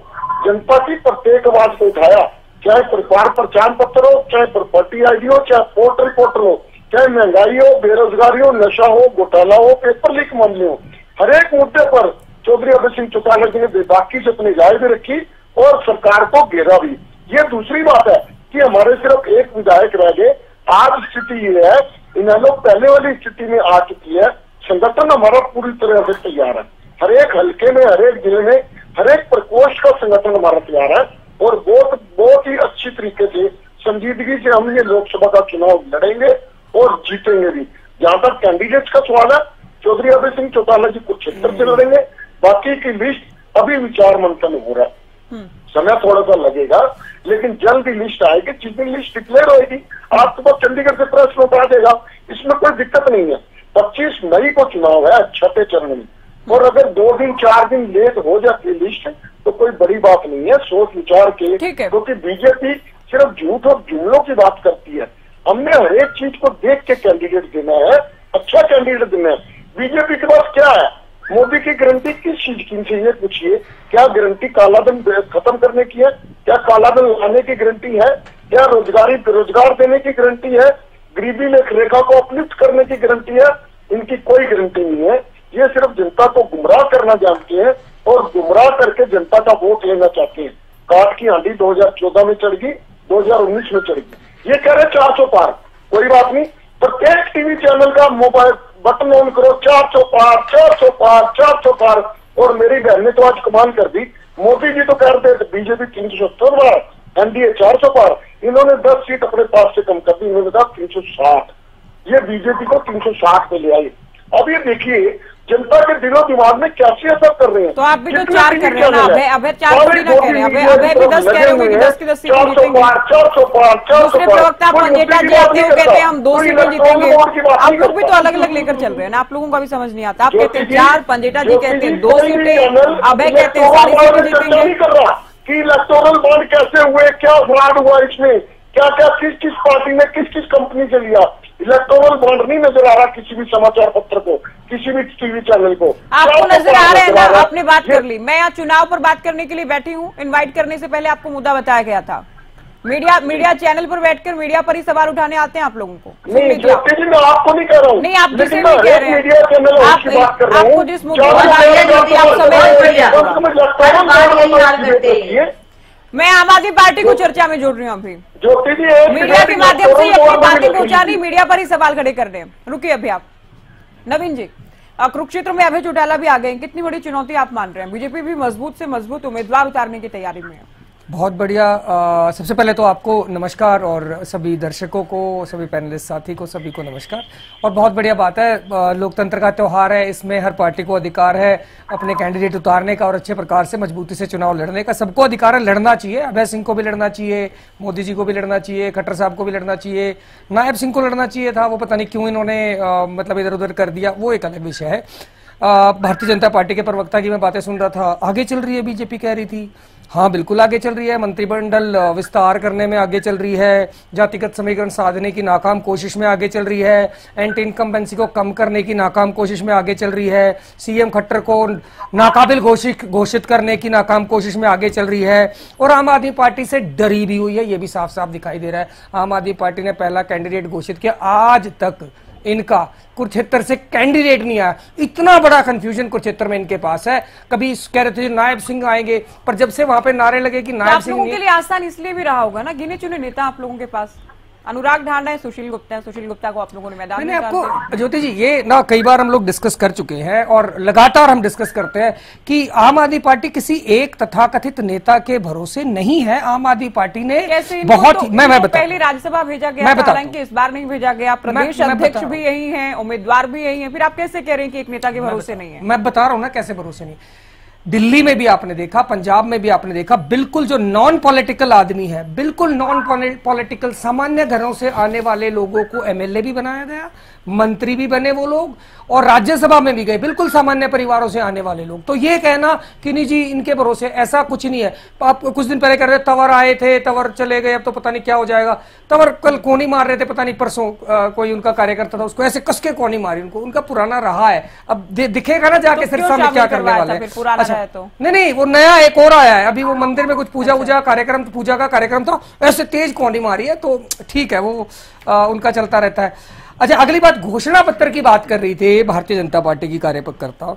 जनता की प्रत्येक आवाज को उठाया, चाहे परिवार पहचान पत्र हो, चाहे प्रॉपर्टी ID हो, चाहे पोर्टल हो, चाहे महंगाई हो, बेरोजगारी हो, नशा हो, घोटाला हो, पेपर लीक मामले हो, हर एक मुद्दे पर चौधरी अभय सिंह चौटाला जी ने बेबाकी से अपनी राय भी रखी और सरकार को घेरा भी। ये दूसरी बात है कि हमारे सिर्फ एक विधायक रह गए। आज स्थिति ये है, इनेलो पहले वाली स्थिति में आ चुकी है। संगठन हमारा पूरी तरह से तैयार है, हर एक हल्के में, हर एक जिले में, हर एक प्रकोष्ठ का संगठन हमारा तैयार है, और बहुत ही अच्छी तरीके से संजीदगी से हम ये लोकसभा का चुनाव लड़ेंगे और जीतेंगे भी। जहां तक कैंडिडेट्स का सवाल है, चौधरी अभय सिंह चौटाला जी कुरुक्षेत्र से लड़ेंगे, बाकी की लिस्ट अभी विचार मंथन हो रहा है, समय थोड़ा सा लगेगा, लेकिन जल्द ही लिस्ट आएगी। जिस दिन लिस्ट डिक्लेयर होगी आपके पास चंडीगढ़ से प्रेस नोट आ जाएगा, इसमें कोई दिक्कत नहीं है। 25 मई को चुनाव है, छठे चरण में, और अगर 2 दिन 4 दिन लेट हो जाती है लिस्ट तो कोई बड़ी बात नहीं है, सोच विचार के, क्योंकि बीजेपी सिर्फ झूठ और जुमलों की बात करती है। हमने हर एक चीज को देख के कैंडिडेट देना है, अच्छा कैंडिडेट देना है। बीजेपी के पास क्या है? मोदी की गारंटी किस चीज की चाहिए पूछिए? क्या गारंटी कालाधन खत्म करने की है? क्या कालाधन लाने की गारंटी है? क्या रोजगार देने की गारंटी है? गरीबी रेखा को अपलिफ्ट करने की गारंटी है? इनकी कोई गारंटी नहीं है। ये सिर्फ जनता को गुमराह करना जानते हैं और गुमराह करके जनता का वोट लेना चाहते हैं। काट की आंधी 2014 में चढ़ गई, 2019 में चढ़ गई। ये कह रहे 400 पार, कोई बात नहीं, प्रत्येक टीवी चैनल का मोबाइल बटन ऑन करो, 400 पार, 400 पार, 400 पार, और मेरी बहन ने तो आज कमाल कर दी। मोदी जी तो कह रहे थे बीजेपी 370 बार, एनडीए 400 पार, इन्होंने 10 सीट अपने पास से कम कर दी, इन्होंने कहा 360, ये बीजेपी को 360 पे ले आई। अब ये देखिए जनता के दिलो दिमाग में कैसे असर कर रहे हैं। तो आप भी तो 4 कर रहे हैं ना, अभय 4 थोड़ी ना कह रहे हैं, अभय भी 10 कह रहे होंगे कि 10 की 10 सीटें जीतेंगे। 400 पार। दूसरे प्रवक्ता पंजेटा जी आते हुए कहते हैं हम 2 सीटें जीतेंगे। आप लोग भी तो अलग अलग लेकर चल रहे हैं ना, आप लोगों का भी समझ नहीं आता। आप कहते हैं 4, पंजेटा जी कहते हैं 2 सीटें, अभय कहते हैं 4 सीटें जीतेंगे। नहीं कर रहा कि इलेक्टोरल बॉन्ड कैसे हुए, क्या फ्रॉड हुआ इसमें, क्या क्या किस किस पार्टी ने किस किस कंपनी से लिया। इलेक्टोरल बॉन्ड नहीं नजर आ रहा किसी भी समाचार पत्र को, किसी भी टीवी चैनल को। आपको नजर आ रहा है ना, आपने बात कर ली। मैं यहाँ चुनाव पर बात करने के लिए बैठी हूँ। इनवाइट करने से पहले आपको मुद्दा बताया गया था। मीडिया चैनल पर बैठकर मीडिया पर ही सवाल उठाने आते हैं आप लोगों को। नहीं ज्योति जी, मैं आपको नहीं कह रहा हूँ। नहीं, आप जिसे भी कह रहे हैं, मीडिया चैनल की बात कर रहा हूँ। आपको जिस मुद्दे पर मैं आम आदमी पार्टी को चर्चा में जोड़ रही हूँ अभी। ज्योति जी मीडिया के माध्यम से अपनी बातें पहुंचानी, मीडिया पर ही सवाल खड़े कर रहे हैं। रुकिए अभी आप नवीन जी, कुरुक्षेत्र में अभय चौटाला भी आ गए। कितनी बड़ी चुनौती आप मान रहे हैं? बीजेपी भी मजबूत से मजबूत उम्मीदवार उतारने की तैयारी में है। बहुत बढ़िया। सबसे पहले तो आपको नमस्कार और सभी दर्शकों को, सभी पैनलिस्ट साथी को, सभी को नमस्कार। और बहुत बढ़िया बात है, लोकतंत्र का त्यौहार है, इसमें हर पार्टी को अधिकार है अपने कैंडिडेट उतारने का और अच्छे प्रकार से मजबूती से चुनाव लड़ने का। सबको अधिकार है, लड़ना चाहिए। अभय सिंह को भी लड़ना चाहिए, मोदी जी को भी लड़ना चाहिए, खट्टर साहब को भी लड़ना चाहिए, नायब सिंह को लड़ना चाहिए था। वो पता नहीं क्यों इन्होंने मतलब इधर उधर कर दिया, वो एक अलग विषय है। भारतीय जनता पार्टी के प्रवक्ता की मैं बातें सुन रहा था, आगे चल रही है बीजेपी, कह रही थी। हाँ बिल्कुल आगे चल रही है, मंत्रिमंडल विस्तार करने में आगे चल रही है, जातिगत समीकरण साधने की नाकाम कोशिश में आगे चल रही है, एंटी इनकम्बेंसी को कम करने की नाकाम कोशिश में आगे चल रही है, सीएम खट्टर को नाकाबिल घोषित करने की नाकाम कोशिश में आगे चल रही है, और आम आदमी पार्टी से डरी भी हुई है। ये भी साफ साफ दिखाई दे रहा है। आम आदमी पार्टी ने पहला कैंडिडेट घोषित किया, आज तक इनका कुरुक्षेत्र से कैंडिडेट नहीं आया। इतना बड़ा कंफ्यूजन कुरुक्षेत्र में इनके पास है। कभी कह रहे थे नायब सिंह आएंगे, पर जब से वहां पे नारे लगे कि नायब सिंह, आप लोगों के लिए आसान इसलिए भी रहा होगा ना, गिने चुने नेता आप लोगों के पास। अनुराग ढांडा है, सुशील गुप्ता है, सुशील गुप्ता को आप लोगों ने मैदान में आपको ज्योति जी ये ना कई बार हम लोग डिस्कस कर चुके हैं और लगातार हम डिस्कस करते हैं कि आम आदमी पार्टी किसी एक तथाकथित नेता के भरोसे नहीं है। आम आदमी पार्टी ने बहुत तो, मैं पहले राज्यसभा भेजा गया, हालांकि इस बार नहीं भेजा गया। प्रदेश अध्यक्ष भी यही है, उम्मीदवार भी यही है, फिर आप कैसे कह रहे हैं कि एक नेता के भरोसे नहीं है? मैं बता रहा हूं ना कैसे भरोसे नहीं। दिल्ली में भी आपने देखा, पंजाब में भी आपने देखा, बिल्कुल जो नॉन पॉलिटिकल आदमी है, बिल्कुल नॉन पॉलिटिकल सामान्य घरों से आने वाले लोगों को एमएलए भी बनाया गया, मंत्री भी बने वो लोग, और राज्यसभा में भी गए बिल्कुल सामान्य परिवारों से आने वाले लोग। तो ये कहना कि नहीं जी इनके भरोसे, ऐसा कुछ नहीं है। आप कुछ दिन पहले कह रहे तंवर आए थे, तंवर चले गए, अब तो पता नहीं क्या हो जाएगा। तंवर कल कोनी मार रहे थे, पता नहीं परसों कोई उनका कार्यकर्ता था, उसको ऐसे कसके कोनी मारी उनको। उनका पुराना रहा है, अब दिखेगा ना जाके सिरसा में क्या करने वाले हैं। अच्छा तो नहीं, वो नया एक और आया है। अभी वो मंदिर में कुछ पूजा कार्यक्रम, पूजा का कार्यक्रम था, ऐसे तेज कोनी मारी है, तो ठीक है, वो उनका चलता रहता है। अच्छा, अगली बात, घोषणा पत्र की बात कर रही थी भारतीय जनता पार्टी की कार्यकर्ता।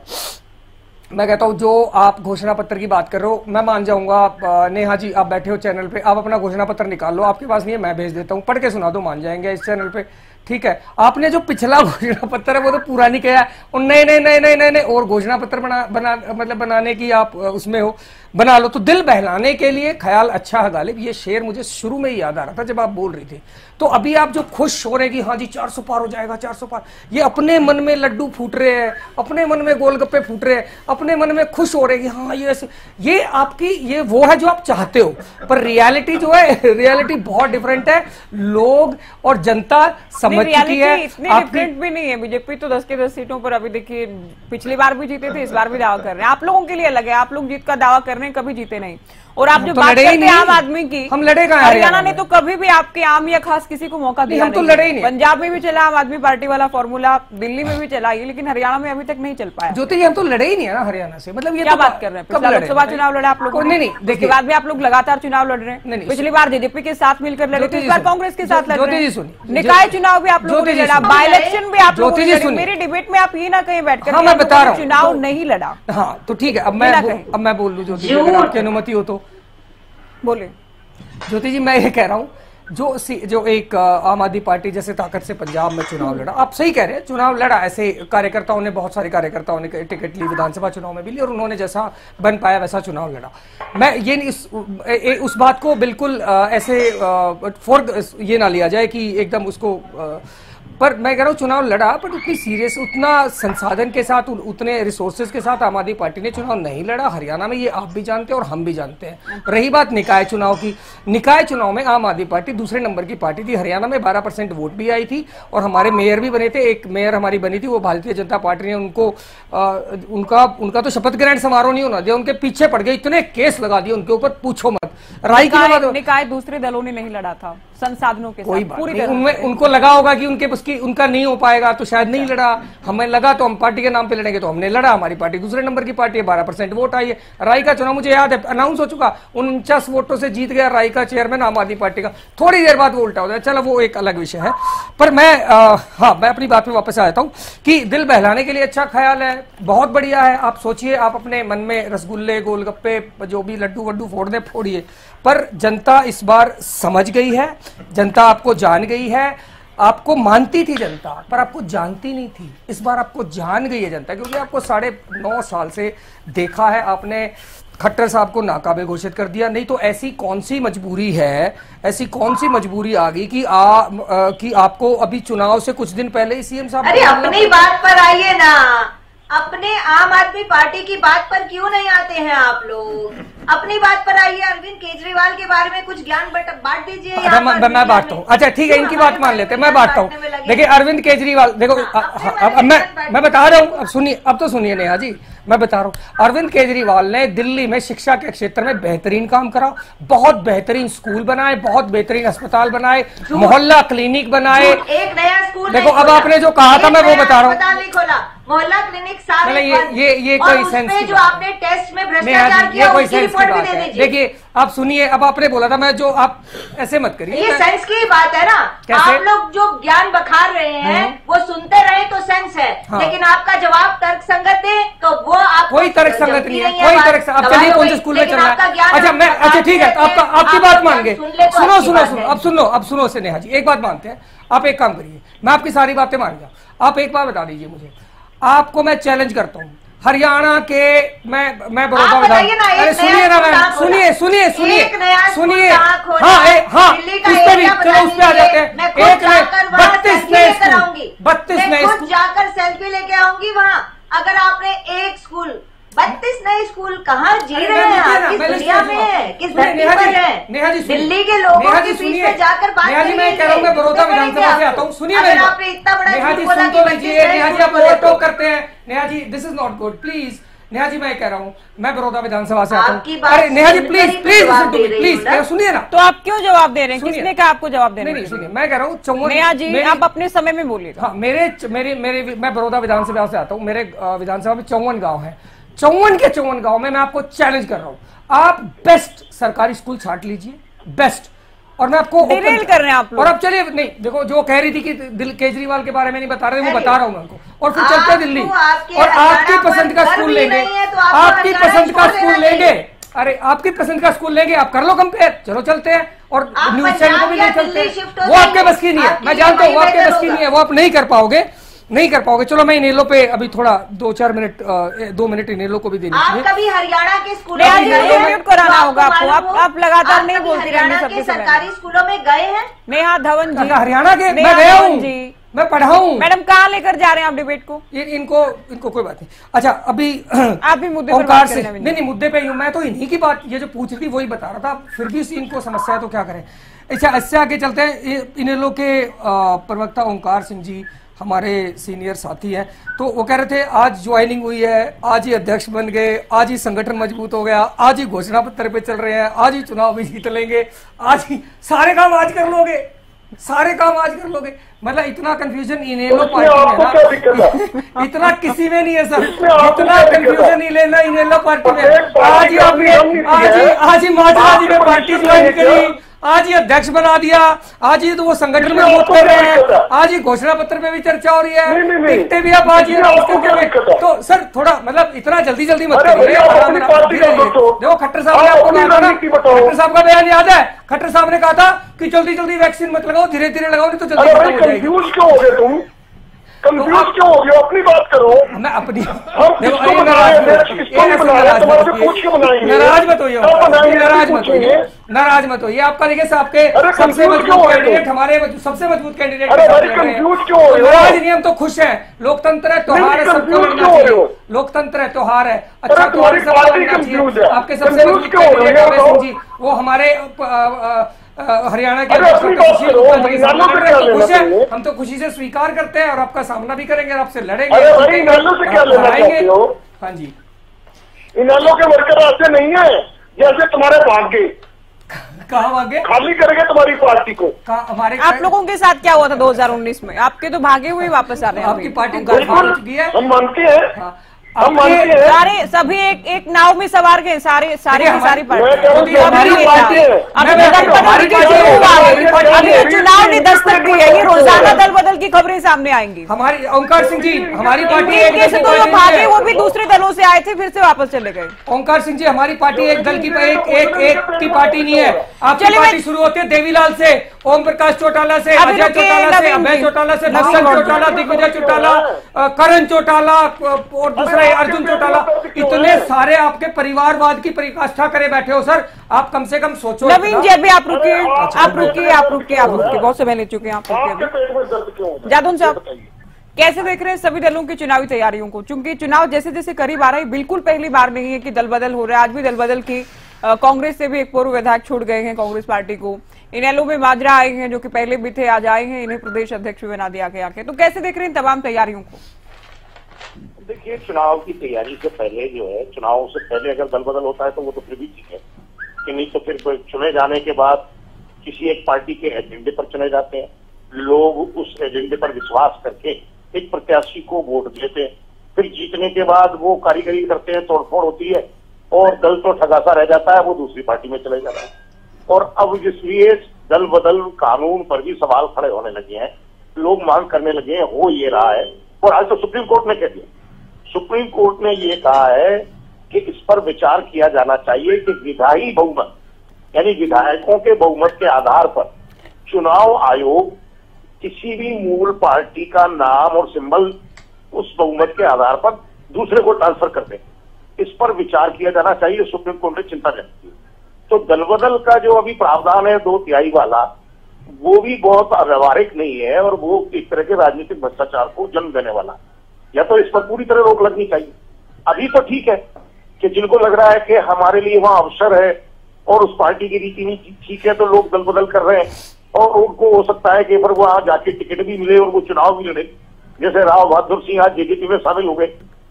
मैं कहता हूं जो आप घोषणा पत्र की बात कर रहे हो, मैं मान जाऊंगा। नेहा जी आप बैठे हो चैनल पे, आप अपना घोषणा पत्र निकाल लो, आपके पास नहीं है मैं भेज देता हूं, पढ़ के सुना दो, मान जाएंगे इस चैनल पे, ठीक है। आपने जो पिछला घोषणा पत्र है वो तो पूरा नहीं किया, और नए और घोषणा पत्र बनाने की आप उसमें हो, बना लो। तो दिल बहलाने के लिए ख्याल अच्छा है गालिब, ये शेर मुझे शुरू में ही याद आ रहा था जब आप बोल रही थी। तो अभी आप जो खुश हो रहे हैं कि हाँ जी 400 पार हो जाएगा, 400 पार, ये अपने मन में लड्डू फूट रहे हैं, अपने मन में गोलगप्पे फूट रहे हैं, अपने मन में खुश हो रहे हैं कि हाँ ये आपकी ये वो है जो आप चाहते हो, पर रियलिटी जो है, रियलिटी बहुत डिफरेंट है। लोग और जनता समझ चुकी है। इतनी डिफरेंट भी नहीं है। बीजेपी तो 10 के 10 सीटों पर अभी देखिए, पिछली बार भी जीते थे, इस बार भी दावा कर रहे हैं। आप लोगों के लिए अलग है, आप लोग जीत का दावा कर रहे हैं, कभी जीते नहीं। और आप जो बात करते हैं आम आदमी की, हम लड़ेगा, हरियाणा ने तो कभी भी आपके आम या खास किसी को मौका दिया हम तो लड़े ही नहीं। पंजाब में भी चला आम आदमी पार्टी वाला फॉर्मूला, दिल्ली में भी चला, लेकिन हरियाणा में अभी तक नहीं चल पाया। ज्योति हम तो लड़े ही नहीं है ना हरियाणा से, मतलब ये क्या बात कर रहे हैं? लोकसभा चुनाव लड़ा आप लोगों ने, उसके बाद भी आप लोग लगातार चुनाव लड़ रहे हैं। पिछली बार जेजेपी के साथ मिलकर लड़े थे, इस बार कांग्रेस के साथ लड़ रहे हैं। निकाय चुनाव भी आप लोगों ने लड़ा, बाई इलेक्शन भी आप लोगों ने लड़ी। मेरी डिबेट में आप ये ना कहीं बैठकर मैं बता रहा हूँ चुनाव नहीं लड़ा। हाँ तो ठीक है, अब मैं बोल लूँ ज्योति, अगर आपकी अनुमति हो तो बोले। ज्योति जी मैं ये कह रहा हूँ जो एक आम आदमी पार्टी जैसे ताकत से पंजाब में चुनाव लड़ा, आप सही कह रहे हैं, चुनाव लड़ा, ऐसे कार्यकर्ताओं ने, बहुत सारे कार्यकर्ताओं ने टिकट ली, विधानसभा चुनाव में भी ली और उन्होंने जैसा बन पाया वैसा चुनाव लड़ा। मैं ये उस बात को बिल्कुल ऐसे ये ना लिया जाए कि एकदम उसको, पर मैं कह रहा हूँ चुनाव लड़ा, पर उतनी सीरियस, उतना संसाधन के साथ, उतने रिसोर्सेज के साथ आम आदमी पार्टी ने चुनाव नहीं लड़ा हरियाणा में, ये आप भी जानते हैं और हम भी जानते हैं। रही बात निकाय चुनाव की, निकाय चुनाव में आम आदमी पार्टी दूसरे नंबर की पार्टी थी। हरियाणा में 12% वोट भी आई थी और हमारे मेयर भी बने थे। एक मेयर हमारी बनी थी, वो भारतीय जनता पार्टी ने उनको उनका तो शपथ ग्रहण समारोह नहीं होना दिया, उनके पीछे पड़ गए, इतने केस लगा दिए उनके ऊपर, पूछो मत। राई की निकाय दूसरे दलों ने नहीं लड़ा था संसाधनों के कोई साथ, पूरी तरह उनको लगा होगा कि उनका नहीं हो पाएगा तो शायद नहीं लड़ा। हमें लगा तो हम पार्टी के नाम पे लड़ेंगे, तो हमने लड़ा। हमारी पार्टी दूसरे नंबर की पार्टी है, 12% वोट आई है। राई का चुनाव मुझे याद है, अनाउंस हो चुका, 49 वोटों से जीत गया राई का चेयरमैन आम आदमी पार्टी का। थोड़ी देर बाद वो उल्टा हो गया, चलो वो एक अलग विषय है। पर मैं मैं अपनी बात पे वापस आता हूं कि दिल बहलाने के लिए अच्छा ख्याल है, बहुत बढ़िया है। आप सोचिए, आप अपने मन में रसगुल्ले, गोलगप्पे, जो भी लड्डू वड्डू फोड़ने फोड़िए, पर जनता इस बार समझ गई है, जनता आपको जान गई है। आपको मानती थी जनता, पर आपको जानती नहीं थी। इस बार आपको जान गई है जनता, क्योंकि आपको 9.5 साल से देखा है आपने। खट्टर साहब को नाकाबे घोषित कर दिया, नहीं तो ऐसी कौन सी मजबूरी है, ऐसी कौन सी मजबूरी आ गई कि आपको अभी चुनाव से कुछ दिन पहले ही सीएम साहब। अरे अपनी बात पर आइए ना, अपने आम आदमी पार्टी की बात पर क्यों नहीं आते हैं आप लोग? अपनी बात पर आइए। अरविंद केजरीवाल के बारे में कुछ ज्ञान बांट दीजिए। मैं बांटता हूँ, अच्छा ठीक है, इनकी बात मान लेते हैं, मैं बांटता हूँ। देखिए अरविंद केजरीवाल, देखो अब मैं बता रहा हूँ, अब सुनिए, अब तो सुनिए नेहा जी, मैं बता रहा हूँ। अरविंद केजरीवाल ने दिल्ली में शिक्षा के क्षेत्र में बेहतरीन काम करा, बहुत बेहतरीन स्कूल बनाए, बहुत बेहतरीन अस्पताल बनाए, मोहल्ला क्लिनिक बनाए। एक नया स्कूल देखो, अब आपने जो कहा था मैं वो बता रहा हूँ, नहीं खोला, मोहल्ला क्लिनिक सारे ये कोई सेंस जो आपने टेस्ट में भ्रष्टाचार किया उसकी रिपोर्ट भी दे दीजिए। देखिए आप सुनिए, अब आपने बोला था, मैं जो, आप ऐसे मत करिए, ये सेंस की बात है ना। आप लोग जो ज्ञान बखार रहे हैं वो सुनते रहे तो सेंस है, लेकिन आपका जवाब तर्क संगत है तो वो आप कोई तर्क संगत नहीं है, कोई तर्क। अब चलिए कौन से स्कूल में चल रहा है? अच्छा ठीक है, आपकी बात मान गए। सुनो, अब सुनो से नेहा जी, एक बात मानते हैं, आप एक काम करिए, मैं आपकी सारी बातें मान गया, आप एक बात बता दीजिए मुझे, आपको मैं चैलेंज करता हूँ, हरियाणा के मैं बड़ौदा विधान, अरे सुनिए ना मैम, सुनिए, हाँ उस पे भी, चलो उस पे आ जाते हैं। 32 नए स्कूल जाकर सेल्फी लेके आऊंगी वहाँ। अगर आपने एक स्कूल, 32 नए स्कूल, कहाँ जी रहे हैं आप? किस दुनिया में है, किस धरती पर है? दिल्ली के लोगों के बीच में जाकर बात करिए। मैं कह रहा हूँ, मैं बड़ौदा विधानसभा से आता हूँ, सुनिए मेरी बात। आपने इतना बड़ा नेहा जी सुन तो लीजिए, नेहा जी आप ओवरटॉक करते हैं। Neha ji this is not good, please. Neha ji मैं कह रहा हूँ, मैं बड़ौदा विधानसभा से आता हूँ। अरे नेहा जी प्लीज सुनिए ना। तो आप क्यों जवाब दे रहे हैं? किसने कहा आपको जवाब देने? नहीं सुनिए, मैं कह रहा हूँ 54। नेहा जी आप अपने समय में बोलिए। हाँ, मैं बड़ौदा विधानसभा से आता हूँ, मेरे विधानसभा में 54 गाँव है। 54 के 54 गाँव में मैं आपको चैलेंज कर रहा हूँ, आप बेस्ट सरकारी स्कूल छांट लीजिए, बेस्ट। और मैं आपको डिरेल कर रहे हैं आप लोग। और अब चलिए, नहीं देखो, जो कह रही थी कि दिल केजरीवाल के बारे में नहीं बता रहे, वो बता रहा हूं मैं उनको। और फिर चलते हैं दिल्ली, और आपकी पसंद का स्कूल लेंगे, आपकी पसंद का स्कूल लेंगे। अरे आपकी पसंद का स्कूल लेंगे, आप कर लो कंपेयर, चलो चलते हैं। और न्यूज चैनल को भी ले चलते हैं, वो आपके बस की नहीं है, मैं जानता हूँ वो आपके बस की नहीं है, वो आप नहीं कर पाओगे। चलो मैं इनेलो पे अभी थोड़ा 2-4 मिनट, 2 मिनट इनेलो को भी देनी चाहिए। आप कभी हरियाणा के स्कूलों में म्यूट कराना होगा आपको, आप लगातार नहीं बोलती रहनी सबके सरकारी स्कूलों में गए हैं? नेहा धवन जी, हरियाणा के मैं गया हूँ जी, मैं पढ़ा हूँ। मैडम कहाँ लेकर जा रहे हैं आप डिबेट को? इनको कोई बात नहीं। अच्छा अभी आप भी मुद्दे ओंकार से नहीं मुद्दे पे ही हूँ मैं, तो इन्हीं की बात, ये जो पूछ रही थी वही बता रहा था, फिर भी इनको समस्या है तो क्या करें। अच्छा इससे आगे चलते हैं। इनेलो के प्रवक्ता ओंकार सिंह जी हमारे सीनियर साथी हैं, तो वो कह रहे थे आज ज्वाइनिंग हुई है, आज ही अध्यक्ष बन गए, आज ही संगठन मजबूत हो गया, आज ही घोषणा पत्र पे चल रहे हैं, आज ही चुनाव भी जीत लेंगे, आज ही सारे काम आज कर लोगे, मतलब इतना कंफ्यूजन इनेलो पार्टी में ना, इतना किसी में नहीं है सर, इतना कंफ्यूजन नहीं लेना इनेलो पार्टी में। आज ही माजरा जी ने पार्टी ज्वाइन करी, आज ये अध्यक्ष बना दिया, आज ये तो वो संगठन में वोट कर रहे हैं, आज ये घोषणा पत्र पे भी चर्चा हो रही है, टिकटें भी आप आज ये तो सर थोड़ा मतलब इतना जल्दी मत करिए। देखो खट्टर साहब ने आपको कहा था, खट्टर साहब का बयान याद है, खट्टर साहब ने कहा था कि जल्दी वैक्सीन मत लगाओ, धीरे लगाओ, नहीं तो जल्दी खत्म हो जाएगी। कंफ्यूज क्यों हो गए तुम? कंफ्यूज क्यों हो गए? अपनी बात करो। मैं अपनी नाराज मत होइए। आपका देखिए आपके सबसे मजबूत कैंडिडेट, हमारे सबसे मजबूत कैंडिडेट नाराज नहीं, हम तो खुश हैं। लोकतंत्र है, त्योहार है, सबको लड़ना चाहिए। लोकतंत्र है, त्योहार है, अच्छा त्योहार सबको लड़ना चाहिए। आपके सबसे मजबूत कैंडिडेट अभय सिंह जी, वो हमारे हरियाणा के खुश है, हम तो खुशी से स्वीकार करते हैं और आपका सामना भी करेंगे और आपसे लड़ेंगे। हाँ जी, इनेलो के वर्कर ऐसे नहीं है जैसे तुम्हारे भाग्य। कहाँ भागे? खाली करेंगे तुम्हारी पार्टी को। हमारे आप लोगों के साथ क्या हुआ था 2019 में? आपके तो भागे हुए वापस आ रहे हैं। आपकी पार्टी हम मानते हैं, सारे सभी एक नाव में सवार गए, सारी चुनाव ने दस्तक दी है। ये रोजाना दल बदल की खबरें सामने आएंगी। हमारी ओंकार सिंह जी, हमारी पार्टी तो जो भागे वो भी दूसरे दलों से आए थे, फिर से वापस चले गए। ओंकार सिंह जी, हमारी पार्टी एक दल की एक की पार्टी नहीं है। आपकी पार्टी शुरू होती है देवीलाल से, ओम प्रकाश चौटाला से, अजय चौटाला से, अभय चौटाला से, नक्सल चौटाला, दिग्विजय चौटाला, करण चौटाला और दूसरा अर्जुन चौटाला, इतने सारे आपके परिवारवाद की परिकाष्ठा करे बैठे हो सर। आप कम से कम सोचो। नवीन जी अभी आप रुकिए, बहुत समय ले चुके हैं आप। जादौन साहब कैसे देख रहे हैं सभी दलों की चुनावी तैयारियों को? चूंकि चुनाव जैसे जैसे करीब आ रहा है, बिल्कुल पहली बार नहीं है कि दल बदल हो रहा है। आज भी दल बदल की कांग्रेस से भी एक पूर्व विधायक छूट गए हैं कांग्रेस पार्टी को। इनेलो में माजरा आए हैं जो कि पहले भी थे, आज आए हैं, इन्हें प्रदेश अध्यक्ष भी बना दिया गया। तो कैसे देख रहे हैं तमाम तैयारियों को? देखिए, चुनाव की तैयारी से पहले जो है, चुनाव से पहले अगर दल बदल होता है तो वो तो फिर भी ठीक है, कि नहीं तो फिर चुने जाने के बाद किसी एक पार्टी के एजेंडे पर चुने जाते हैं। लोग उस एजेंडे पर विश्वास करके एक प्रत्याशी को वोट देते हैं, फिर जीतने के बाद वो कारीगरी करते हैं, तोड़फोड़ होती है और दल तो ठगासा रह जाता है, वो दूसरी पार्टी में चले जाता है। और अब इसलिए दल बदल कानून पर भी सवाल खड़े होने लगे हैं, लोग मांग करने लगे हैं। हो ये रहा है, और आज तो सुप्रीम कोर्ट ने कह दिया, सुप्रीम कोर्ट ने ये कहा है कि इस पर विचार किया जाना चाहिए कि विधायी बहुमत, यानी विधायकों के बहुमत के आधार पर चुनाव आयोग किसी भी मूल पार्टी का नाम और सिंबल उस बहुमत के आधार पर दूसरे को ट्रांसफर कर दे। इस पर विचार किया जाना चाहिए, सुप्रीम कोर्ट ने चिंता व्यक्त की। तो दल बदल का जो अभी प्रावधान है 2/3 वाला, वो भी बहुत व्यवहारिक नहीं है और वो एक तरह के राजनीतिक भ्रष्टाचार को जन्म देने वाला। या तो इस पर पूरी तरह रोक लगनी चाहिए। अभी तो ठीक है कि जिनको लग रहा है कि हमारे लिए वहां अवसर है और उस पार्टी की रीति नीति ठीक है, तो लोग दल बदल कर रहे हैं और उनको हो सकता है कि फिर वहां जाके टिकट भी मिले और वो चुनाव भी लड़े। जैसे राव बहादुर सिंह आज जेजेपी में शामिल हो गए,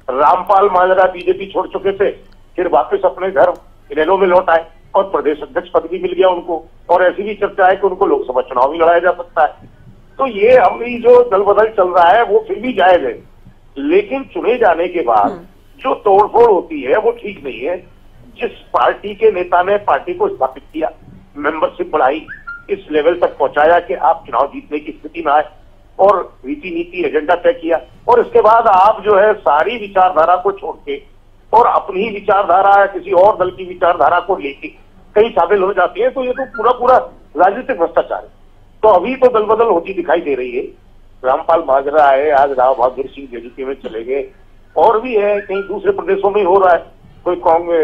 रामपाल माजरा बीजेपी छोड़ चुके थे, फिर वापस अपने घर इनेलो में लौट आए और प्रदेश अध्यक्ष पद भी मिल गया उनको। और ऐसी भी चर्चा है कि उनको लोकसभा चुनाव भी लड़ाया जा सकता है। तो ये अभी जो दल बदल चल रहा है वो फिर भी जायज है, लेकिन चुने जाने के बाद जो तोड़फोड़ होती है वो ठीक नहीं है। जिस पार्टी के नेता ने पार्टी को स्थापित किया, मेंबरशिप बढ़ाई, इस लेवल तक पहुंचाया कि आप चुनाव जीतने की स्थिति में आए और रीति नीति एजेंडा तय किया, और इसके बाद आप जो है सारी विचारधारा को छोड़ के और अपनी ही विचारधारा या किसी और दल की विचारधारा को लेके कहीं शामिल हो जाती है, तो ये तो पूरा राजनीतिक भ्रष्टाचार है। तो अभी तो दल बदल होती दिखाई दे रही है। रामपाल माजरा आए, आज राव बहादुर सिंह जेडीपी में चले गए, और भी है कहीं दूसरे प्रदेशों में हो रहा है, कोई